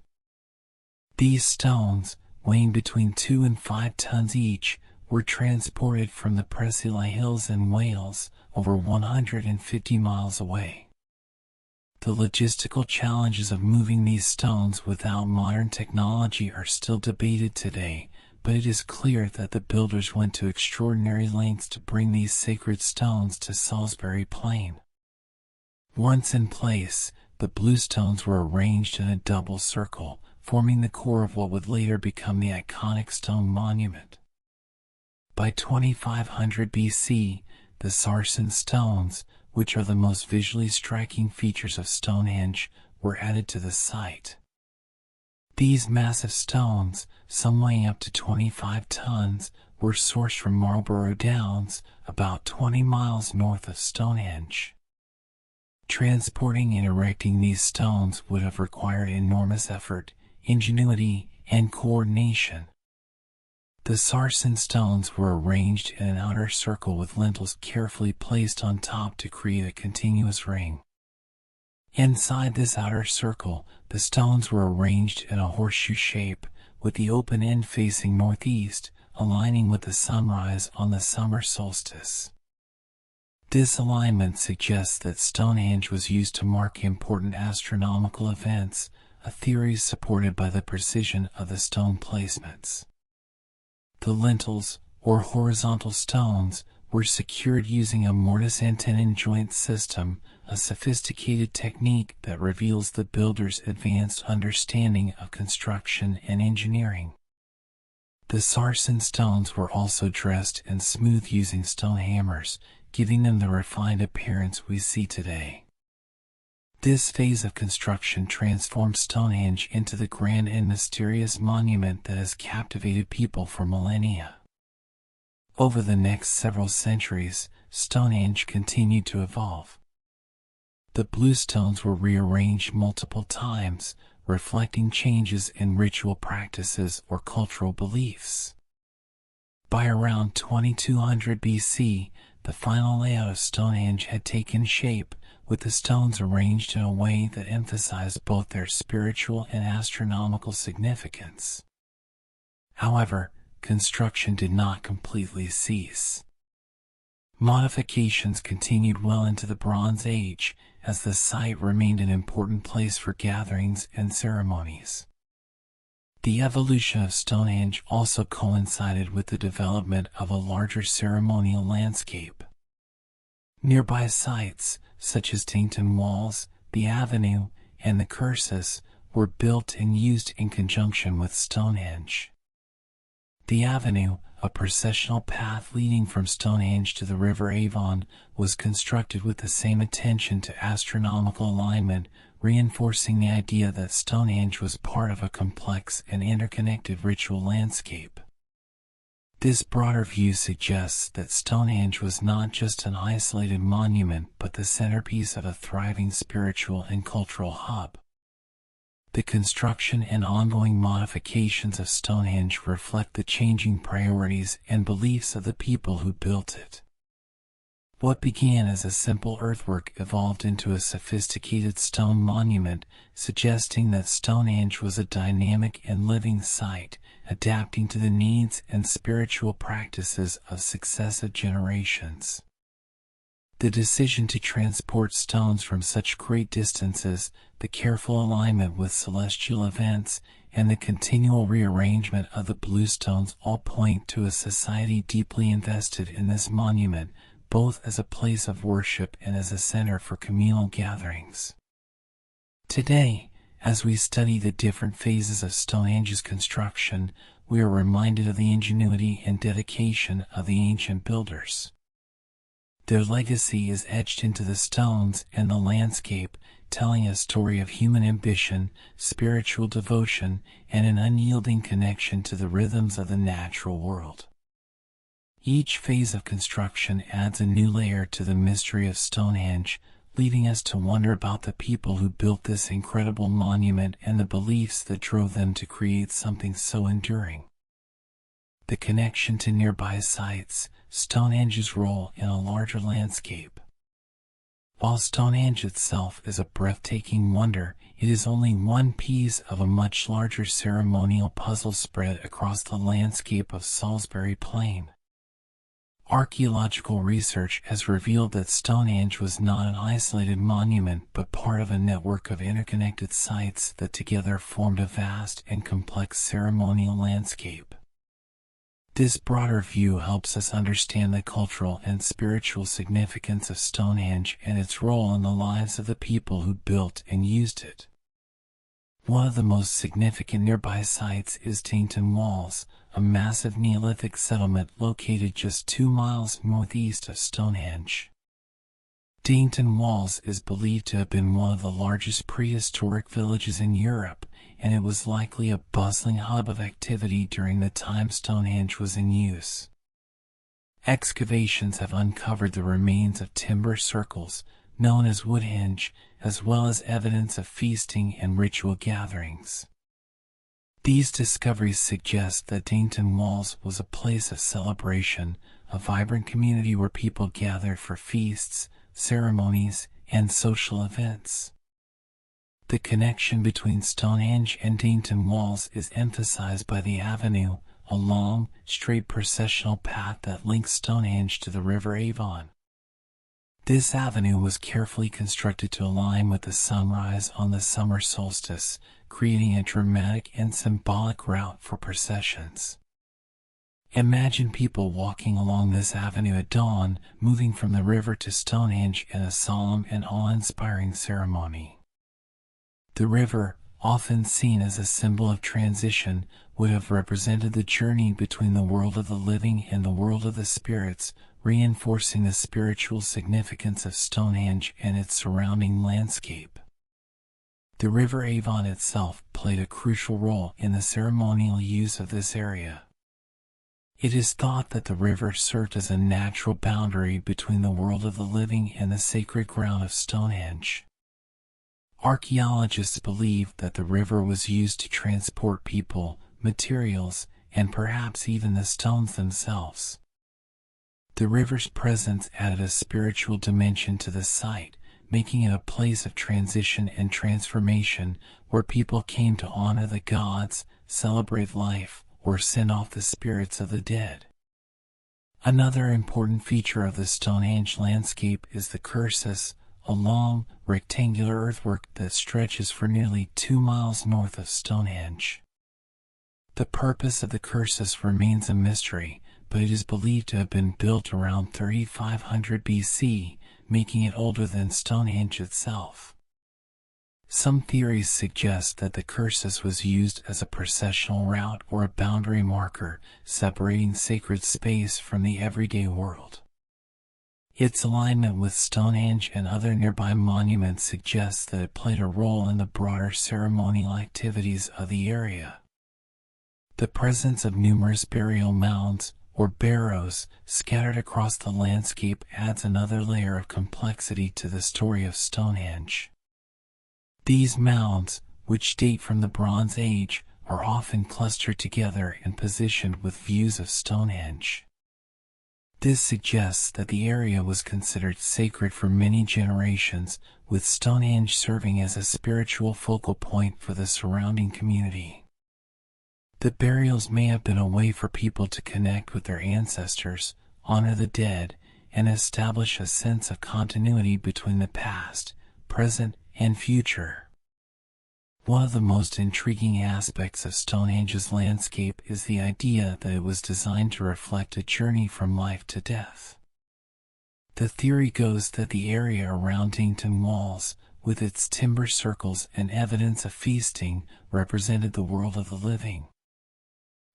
These stones, weighing between 2 and 5 tons each, were transported from the Preseli Hills in Wales, over 150 miles away. The logistical challenges of moving these stones without modern technology are still debated today, but it is clear that the builders went to extraordinary lengths to bring these sacred stones to Salisbury Plain. Once in place, the bluestones were arranged in a double circle, forming the core of what would later become the iconic stone monument. By 2500 BC, the sarsen stones, which are the most visually striking features of Stonehenge, were added to the site. These massive stones, some weighing up to 25 tons, were sourced from Marlborough Downs, about 20 miles north of Stonehenge. Transporting and erecting these stones would have required enormous effort, ingenuity, and coordination. The sarsen stones were arranged in an outer circle with lintels carefully placed on top to create a continuous ring. Inside this outer circle, the stones were arranged in a horseshoe shape, with the open end facing northeast, aligning with the sunrise on the summer solstice. This alignment suggests that Stonehenge was used to mark important astronomical events, a theory supported by the precision of the stone placements. The lintels, or horizontal stones, were secured using a mortise and tenon joint system, a sophisticated technique that reveals the builder's advanced understanding of construction and engineering. The sarsen stones were also dressed and smoothed using stone hammers, giving them the refined appearance we see today. This phase of construction transformed Stonehenge into the grand and mysterious monument that has captivated people for millennia. Over the next several centuries, Stonehenge continued to evolve. The bluestones were rearranged multiple times, reflecting changes in ritual practices or cultural beliefs. By around 2200 BC, the final layout of Stonehenge had taken shape, with the stones arranged in a way that emphasized both their spiritual and astronomical significance. However, construction did not completely cease. Modifications continued well into the Bronze Age, as the site remained an important place for gatherings and ceremonies. The evolution of Stonehenge also coincided with the development of a larger ceremonial landscape. Nearby sites, such as Tainton Walls, the Avenue, and the Cursus, were built and used in conjunction with Stonehenge. The Avenue, a processional path leading from Stonehenge to the River Avon, was constructed with the same attention to astronomical alignment, reinforcing the idea that Stonehenge was part of a complex and interconnected ritual landscape. This broader view suggests that Stonehenge was not just an isolated monument but the centerpiece of a thriving spiritual and cultural hub. The construction and ongoing modifications of Stonehenge reflect the changing priorities and beliefs of the people who built it. What began as a simple earthwork evolved into a sophisticated stone monument, suggesting that Stonehenge was a dynamic and living site, adapting to the needs and spiritual practices of successive generations. The decision to transport stones from such great distances, the careful alignment with celestial events, and the continual rearrangement of the bluestones all point to a society deeply invested in this monument, both as a place of worship and as a center for communal gatherings. Today, as we study the different phases of Stonehenge's construction, we are reminded of the ingenuity and dedication of the ancient builders. Their legacy is etched into the stones and the landscape, telling a story of human ambition, spiritual devotion, and an unyielding connection to the rhythms of the natural world. Each phase of construction adds a new layer to the mystery of Stonehenge, leading us to wonder about the people who built this incredible monument and the beliefs that drove them to create something so enduring. The connection to nearby sites, Stonehenge's role in a larger landscape. While Stonehenge itself is a breathtaking wonder, it is only one piece of a much larger ceremonial puzzle spread across the landscape of Salisbury Plain. Archaeological research has revealed that Stonehenge was not an isolated monument but part of a network of interconnected sites that together formed a vast and complex ceremonial landscape. This broader view helps us understand the cultural and spiritual significance of Stonehenge and its role in the lives of the people who built and used it. One of the most significant nearby sites is Tainton Walls, a massive Neolithic settlement located just 2 miles northeast of Stonehenge. Dainton Walls is believed to have been one of the largest prehistoric villages in Europe, and it was likely a bustling hub of activity during the time Stonehenge was in use. Excavations have uncovered the remains of timber circles, known as woodhenge, as well as evidence of feasting and ritual gatherings. These discoveries suggest that Dainton Walls was a place of celebration, a vibrant community where people gathered for feasts, ceremonies, and social events. The connection between Stonehenge and Dainton Walls is emphasized by the avenue, a long, straight processional path that links Stonehenge to the River Avon. This avenue was carefully constructed to align with the sunrise on the summer solstice, creating a dramatic and symbolic route for processions. Imagine people walking along this avenue at dawn, moving from the river to Stonehenge in a solemn and awe-inspiring ceremony. The river, often seen as a symbol of transition, would have represented the journey between the world of the living and the world of the spirits, reinforcing the spiritual significance of Stonehenge and its surrounding landscape. The River Avon itself played a crucial role in the ceremonial use of this area. It is thought that the river served as a natural boundary between the world of the living and the sacred ground of Stonehenge. Archaeologists believe that the river was used to transport people, materials, and perhaps even the stones themselves. The river's presence added a spiritual dimension to the site, making it a place of transition and transformation where people came to honor the gods, celebrate life, or send off the spirits of the dead. Another important feature of the Stonehenge landscape is the cursus, a long, rectangular earthwork that stretches for nearly 2 miles north of Stonehenge. The purpose of the cursus remains a mystery, but it is believed to have been built around 3500 BC, making it older than Stonehenge itself. Some theories suggest that the cursus was used as a processional route or a boundary marker, separating sacred space from the everyday world. Its alignment with Stonehenge and other nearby monuments suggests that it played a role in the broader ceremonial activities of the area. The presence of numerous burial mounds, or barrows, scattered across the landscape adds another layer of complexity to the story of Stonehenge. These mounds, which date from the Bronze Age, are often clustered together and positioned with views of Stonehenge. This suggests that the area was considered sacred for many generations, with Stonehenge serving as a spiritual focal point for the surrounding community. The burials may have been a way for people to connect with their ancestors, honor the dead, and establish a sense of continuity between the past, present, and future. One of the most intriguing aspects of Stonehenge's landscape is the idea that it was designed to reflect a journey from life to death. The theory goes that the area around Dainton Walls, with its timber circles and evidence of feasting, represented the world of the living.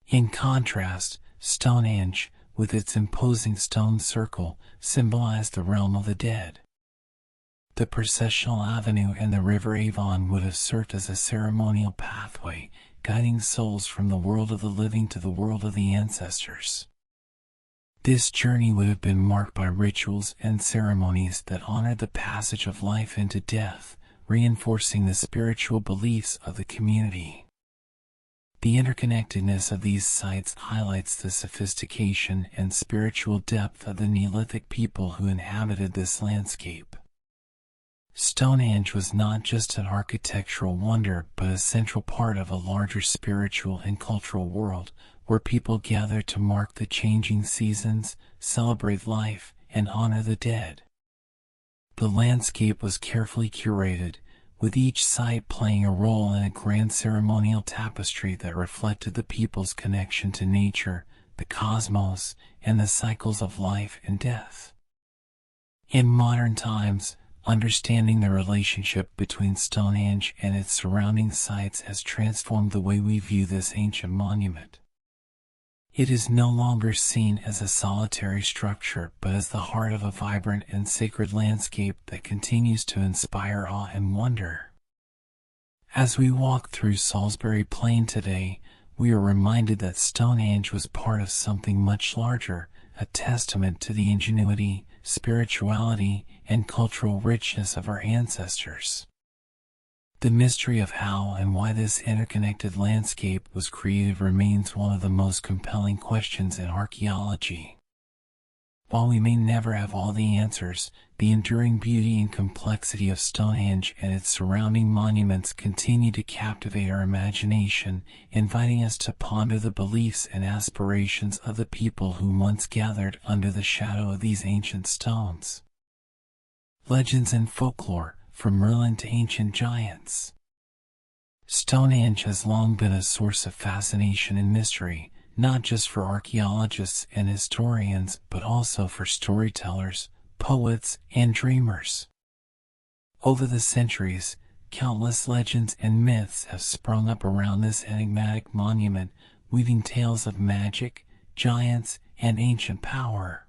In contrast, Stonehenge, with its imposing stone circle, symbolized the realm of the dead. The processional avenue and the River Avon would have served as a ceremonial pathway, guiding souls from the world of the living to the world of the ancestors. This journey would have been marked by rituals and ceremonies that honored the passage of life into death, reinforcing the spiritual beliefs of the community. The interconnectedness of these sites highlights the sophistication and spiritual depth of the Neolithic people who inhabited this landscape. Stonehenge was not just an architectural wonder but a central part of a larger spiritual and cultural world, where people gathered to mark the changing seasons, celebrate life, and honor the dead. The landscape was carefully curated, with each site playing a role in a grand ceremonial tapestry that reflected the people's connection to nature, the cosmos, and the cycles of life and death. In modern times, understanding the relationship between Stonehenge and its surrounding sites has transformed the way we view this ancient monument. It is no longer seen as a solitary structure, but as the heart of a vibrant and sacred landscape that continues to inspire awe and wonder. As we walk through Salisbury Plain today, we are reminded that Stonehenge was part of something much larger, a testament to the ingenuity, spirituality, and cultural richness of our ancestors. The mystery of how and why this interconnected landscape was created remains one of the most compelling questions in archaeology. While we may never have all the answers, the enduring beauty and complexity of Stonehenge and its surrounding monuments continue to captivate our imagination, inviting us to ponder the beliefs and aspirations of the people who once gathered under the shadow of these ancient stones. Legends and folklore, from Merlin to ancient giants. Stonehenge has long been a source of fascination and mystery, not just for archaeologists and historians, but also for storytellers, poets, and dreamers. Over the centuries, countless legends and myths have sprung up around this enigmatic monument, weaving tales of magic, giants, and ancient power.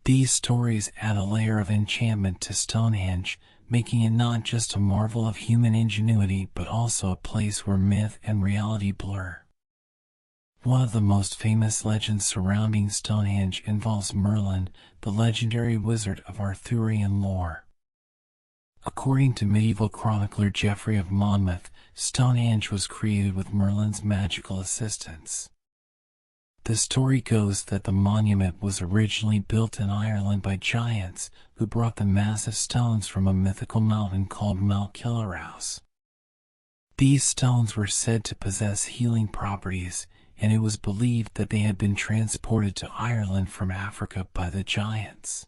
These stories add a layer of enchantment to Stonehenge, making it not just a marvel of human ingenuity but also a place where myth and reality blur. One of the most famous legends surrounding Stonehenge involves Merlin, the legendary wizard of Arthurian lore. According to medieval chronicler Geoffrey of Monmouth, Stonehenge was created with Merlin's magical assistance. The story goes that the monument was originally built in Ireland by giants who brought the massive stones from a mythical mountain called Mount Killarhouse. These stones were said to possess healing properties, and it was believed that they had been transported to Ireland from Africa by the giants.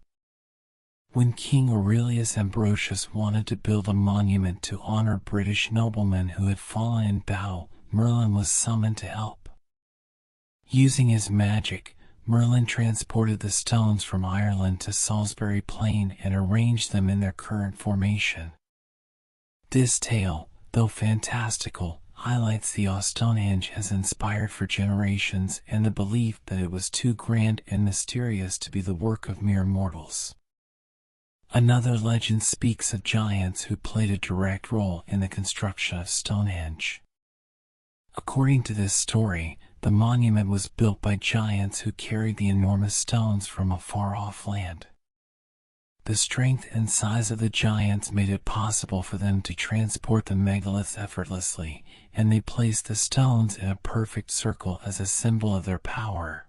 When King Aurelius Ambrosius wanted to build a monument to honor British noblemen who had fallen in battle, Merlin was summoned to help. Using his magic, Merlin transported the stones from Ireland to Salisbury Plain and arranged them in their current formation. This tale, though fantastical, highlights the awe Stonehenge has inspired for generations and the belief that it was too grand and mysterious to be the work of mere mortals. Another legend speaks of giants who played a direct role in the construction of Stonehenge. According to this story, the monument was built by giants who carried the enormous stones from a far-off land. The strength and size of the giants made it possible for them to transport the megaliths effortlessly, and they placed the stones in a perfect circle as a symbol of their power.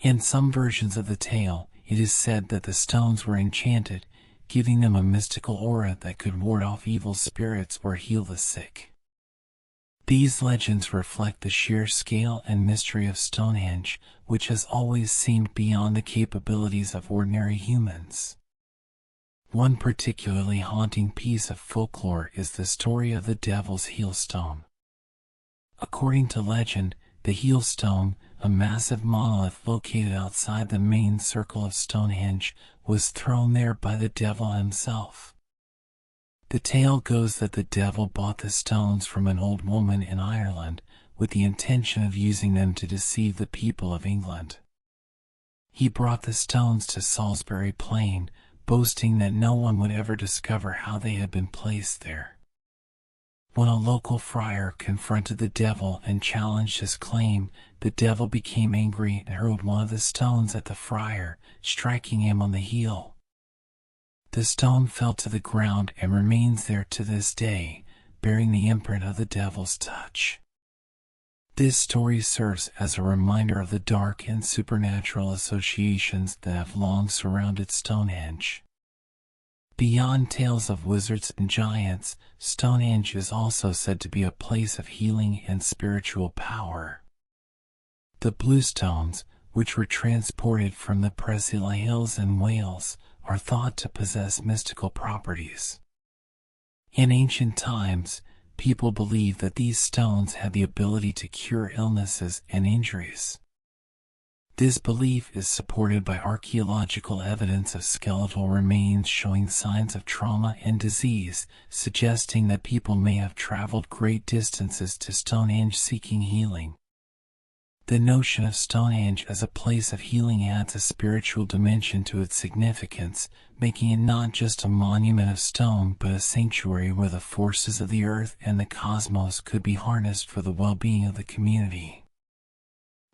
In some versions of the tale, it is said that the stones were enchanted, giving them a mystical aura that could ward off evil spirits or heal the sick. These legends reflect the sheer scale and mystery of Stonehenge, which has always seemed beyond the capabilities of ordinary humans. One particularly haunting piece of folklore is the story of the Devil's Heelstone. According to legend, the Heelstone, a massive monolith located outside the main circle of Stonehenge, was thrown there by the devil himself. The tale goes that the devil bought the stones from an old woman in Ireland, with the intention of using them to deceive the people of England. He brought the stones to Salisbury Plain, boasting that no one would ever discover how they had been placed there. When a local friar confronted the devil and challenged his claim, the devil became angry and hurled one of the stones at the friar, striking him on the heel. The stone fell to the ground and remains there to this day, bearing the imprint of the devil's touch. This story serves as a reminder of the dark and supernatural associations that have long surrounded Stonehenge. Beyond tales of wizards and giants, Stonehenge is also said to be a place of healing and spiritual power. The bluestones, which were transported from the Preseli Hills in Wales, are thought to possess mystical properties. In ancient times, people believed that these stones had the ability to cure illnesses and injuries. This belief is supported by archaeological evidence of skeletal remains showing signs of trauma and disease, suggesting that people may have traveled great distances to Stonehenge seeking healing. The notion of Stonehenge as a place of healing adds a spiritual dimension to its significance, making it not just a monument of stone but a sanctuary where the forces of the earth and the cosmos could be harnessed for the well-being of the community.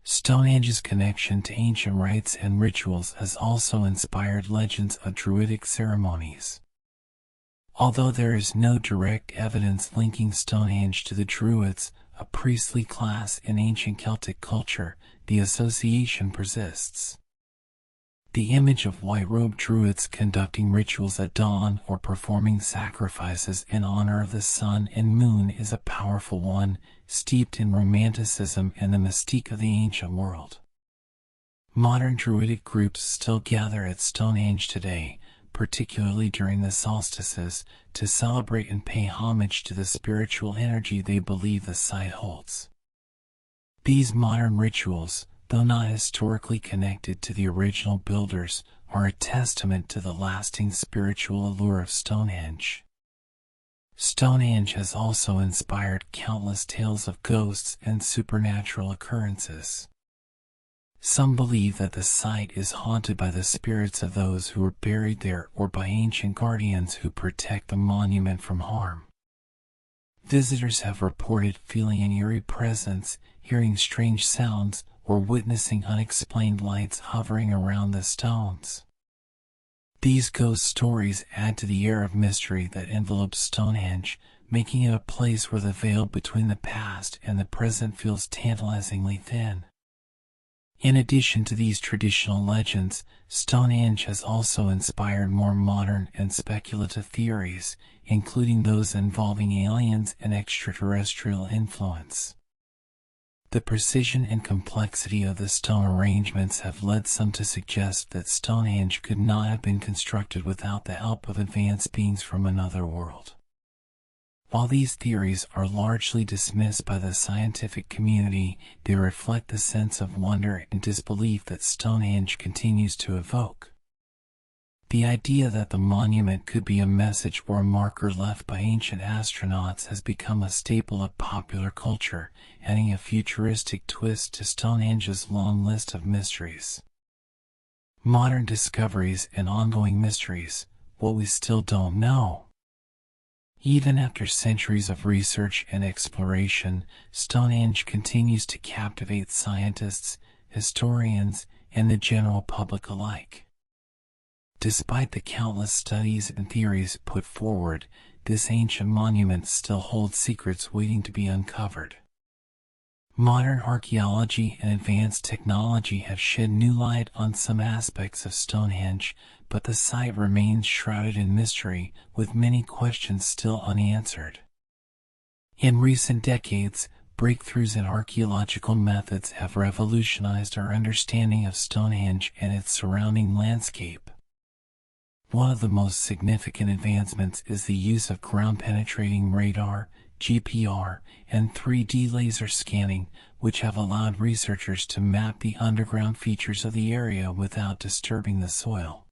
Stonehenge's connection to ancient rites and rituals has also inspired legends of Druidic ceremonies. Although there is no direct evidence linking Stonehenge to the Druids, a priestly class in ancient Celtic culture, the association persists. The image of white-robed Druids conducting rituals at dawn or performing sacrifices in honor of the sun and moon is a powerful one, steeped in romanticism and the mystique of the ancient world. Modern Druidic groups still gather at Stonehenge today, particularly during the solstices, to celebrate and pay homage to the spiritual energy they believe the site holds. These modern rituals, though not historically connected to the original builders, are a testament to the lasting spiritual allure of Stonehenge. Stonehenge has also inspired countless tales of ghosts and supernatural occurrences. Some believe that the site is haunted by the spirits of those who were buried there or by ancient guardians who protect the monument from harm. Visitors have reported feeling an eerie presence, hearing strange sounds, or witnessing unexplained lights hovering around the stones. These ghost stories add to the air of mystery that envelopes Stonehenge, making it a place where the veil between the past and the present feels tantalizingly thin. In addition to these traditional legends, Stonehenge has also inspired more modern and speculative theories, including those involving aliens and extraterrestrial influence. The precision and complexity of the stone arrangements have led some to suggest that Stonehenge could not have been constructed without the help of advanced beings from another world. While these theories are largely dismissed by the scientific community, they reflect the sense of wonder and disbelief that Stonehenge continues to evoke. The idea that the monument could be a message or a marker left by ancient astronauts has become a staple of popular culture, adding a futuristic twist to Stonehenge's long list of mysteries. Modern discoveries and ongoing mysteries, what we still don't know. Even after centuries of research and exploration, Stonehenge continues to captivate scientists, historians, and the general public alike. Despite the countless studies and theories put forward, this ancient monument still holds secrets waiting to be uncovered. Modern archaeology and advanced technology have shed new light on some aspects of Stonehenge, but the site remains shrouded in mystery, with many questions still unanswered. In recent decades, breakthroughs in archaeological methods have revolutionized our understanding of Stonehenge and its surrounding landscape. One of the most significant advancements is the use of ground-penetrating radar, GPR, and 3D laser scanning, which have allowed researchers to map the underground features of the area without disturbing the soil.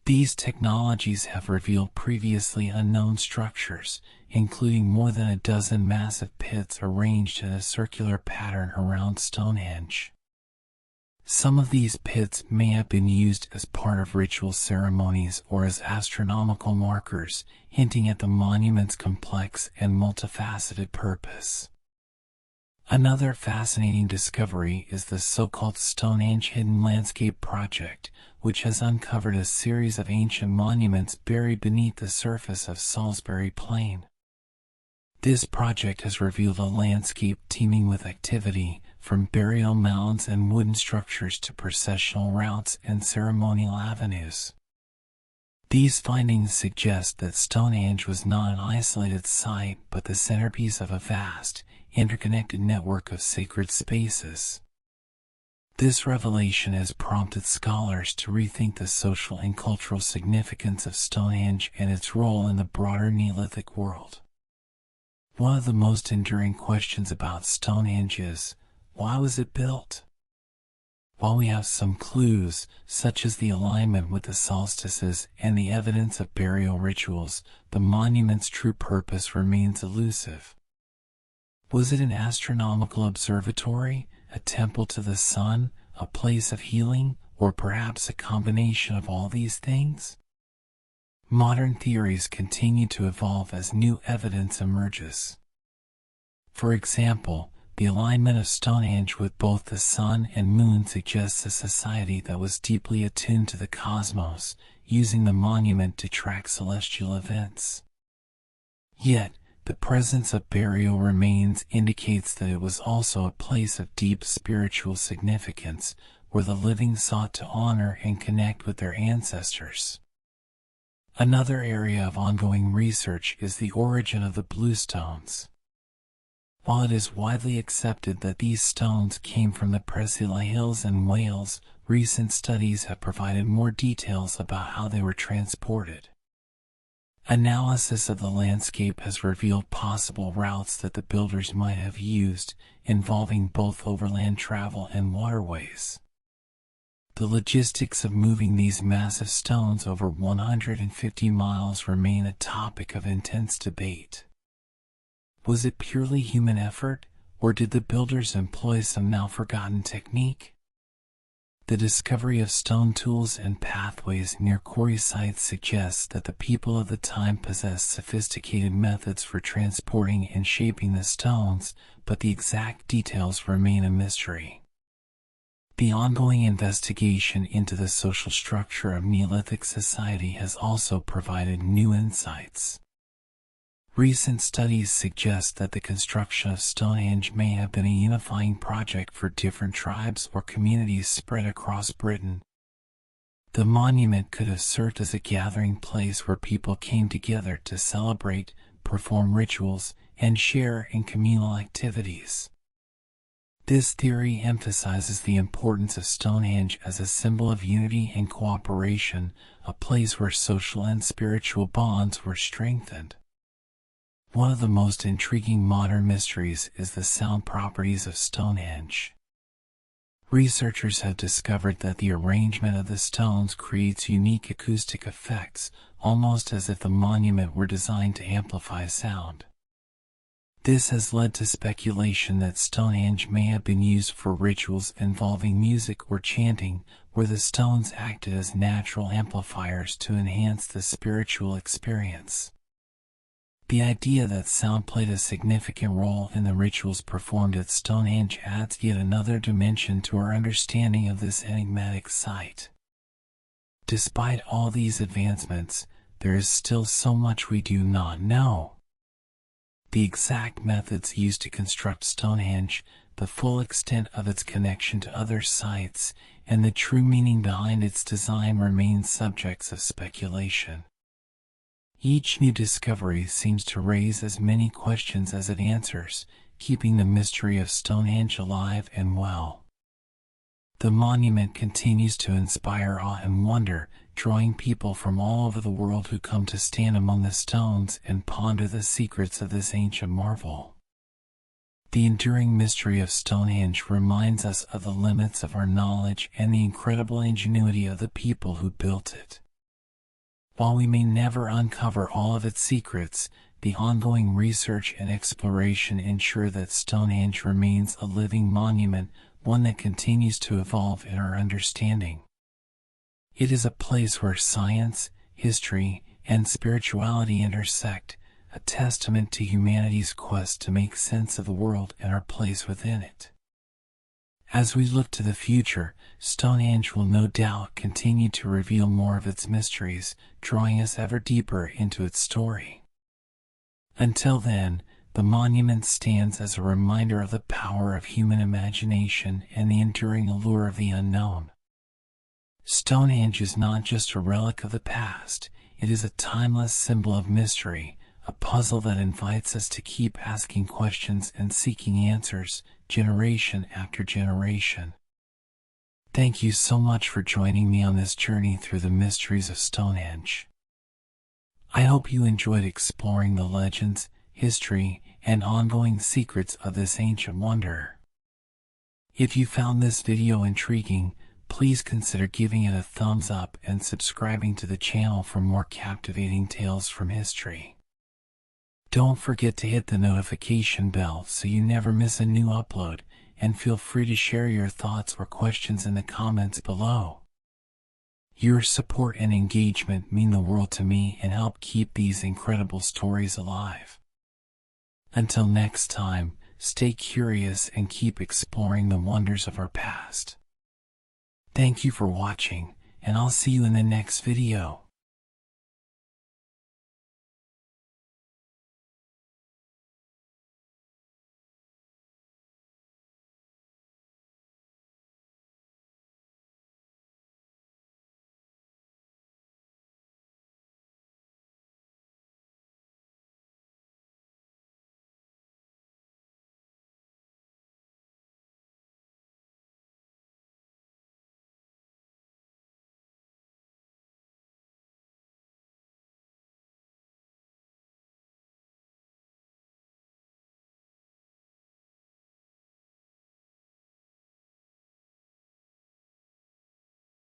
These technologies have revealed previously unknown structures, including more than a dozen massive pits arranged in a circular pattern around Stonehenge. Some of these pits may have been used as part of ritual ceremonies or as astronomical markers, hinting at the monument's complex and multifaceted purpose. Another fascinating discovery is the so-called Stonehenge Hidden Landscape Project, which has uncovered a series of ancient monuments buried beneath the surface of Salisbury Plain. This project has revealed a landscape teeming with activity, from burial mounds and wooden structures to processional routes and ceremonial avenues. These findings suggest that Stonehenge was not an isolated site but the centerpiece of a vast, interconnected network of sacred spaces. This revelation has prompted scholars to rethink the social and cultural significance of Stonehenge and its role in the broader Neolithic world. One of the most enduring questions about Stonehenge is, why was it built? While we have some clues, such as the alignment with the solstices and the evidence of burial rituals, the monument's true purpose remains elusive. Was it an astronomical observatory, a temple to the sun, a place of healing, or perhaps a combination of all these things? Modern theories continue to evolve as new evidence emerges. For example, the alignment of Stonehenge with both the sun and moon suggests a society that was deeply attuned to the cosmos, using the monument to track celestial events. Yet, the presence of burial remains indicates that it was also a place of deep spiritual significance, where the living sought to honor and connect with their ancestors. Another area of ongoing research is the origin of the bluestones. While it is widely accepted that these stones came from the Preseli Hills in Wales, recent studies have provided more details about how they were transported. Analysis of the landscape has revealed possible routes that the builders might have used, involving both overland travel and waterways. The logistics of moving these massive stones over 150 miles remain a topic of intense debate. Was it purely human effort, or did the builders employ some now-forgotten technique? The discovery of stone tools and pathways near quarry sites suggests that the people of the time possessed sophisticated methods for transporting and shaping the stones, but the exact details remain a mystery. The ongoing investigation into the social structure of Neolithic society has also provided new insights. Recent studies suggest that the construction of Stonehenge may have been a unifying project for different tribes or communities spread across Britain. The monument could have served as a gathering place where people came together to celebrate, perform rituals, and share in communal activities. This theory emphasizes the importance of Stonehenge as a symbol of unity and cooperation, a place where social and spiritual bonds were strengthened. One of the most intriguing modern mysteries is the sound properties of Stonehenge. Researchers have discovered that the arrangement of the stones creates unique acoustic effects, almost as if the monument were designed to amplify sound. This has led to speculation that Stonehenge may have been used for rituals involving music or chanting, where the stones acted as natural amplifiers to enhance the spiritual experience. The idea that sound played a significant role in the rituals performed at Stonehenge adds yet another dimension to our understanding of this enigmatic site. Despite all these advancements, there is still so much we do not know. The exact methods used to construct Stonehenge, the full extent of its connection to other sites, and the true meaning behind its design remain subjects of speculation. Each new discovery seems to raise as many questions as it answers, keeping the mystery of Stonehenge alive and well. The monument continues to inspire awe and wonder, drawing people from all over the world who come to stand among the stones and ponder the secrets of this ancient marvel. The enduring mystery of Stonehenge reminds us of the limits of our knowledge and the incredible ingenuity of the people who built it. While we may never uncover all of its secrets, the ongoing research and exploration ensure that Stonehenge remains a living monument, one that continues to evolve in our understanding. It is a place where science, history, and spirituality intersect, a testament to humanity's quest to make sense of the world and our place within it. As we look to the future, Stonehenge will no doubt continue to reveal more of its mysteries, drawing us ever deeper into its story. Until then, the monument stands as a reminder of the power of human imagination and the enduring allure of the unknown. Stonehenge is not just a relic of the past, it is a timeless symbol of mystery, a puzzle that invites us to keep asking questions and seeking answers, generation after generation. Thank you so much for joining me on this journey through the mysteries of Stonehenge. I hope you enjoyed exploring the legends, history, and ongoing secrets of this ancient wonder. If you found this video intriguing, please consider giving it a thumbs up and subscribing to the channel for more captivating tales from history. Don't forget to hit the notification bell so you never miss a new upload, and feel free to share your thoughts or questions in the comments below. Your support and engagement mean the world to me and help keep these incredible stories alive. Until next time, stay curious and keep exploring the wonders of our past. Thank you for watching, and I'll see you in the next video.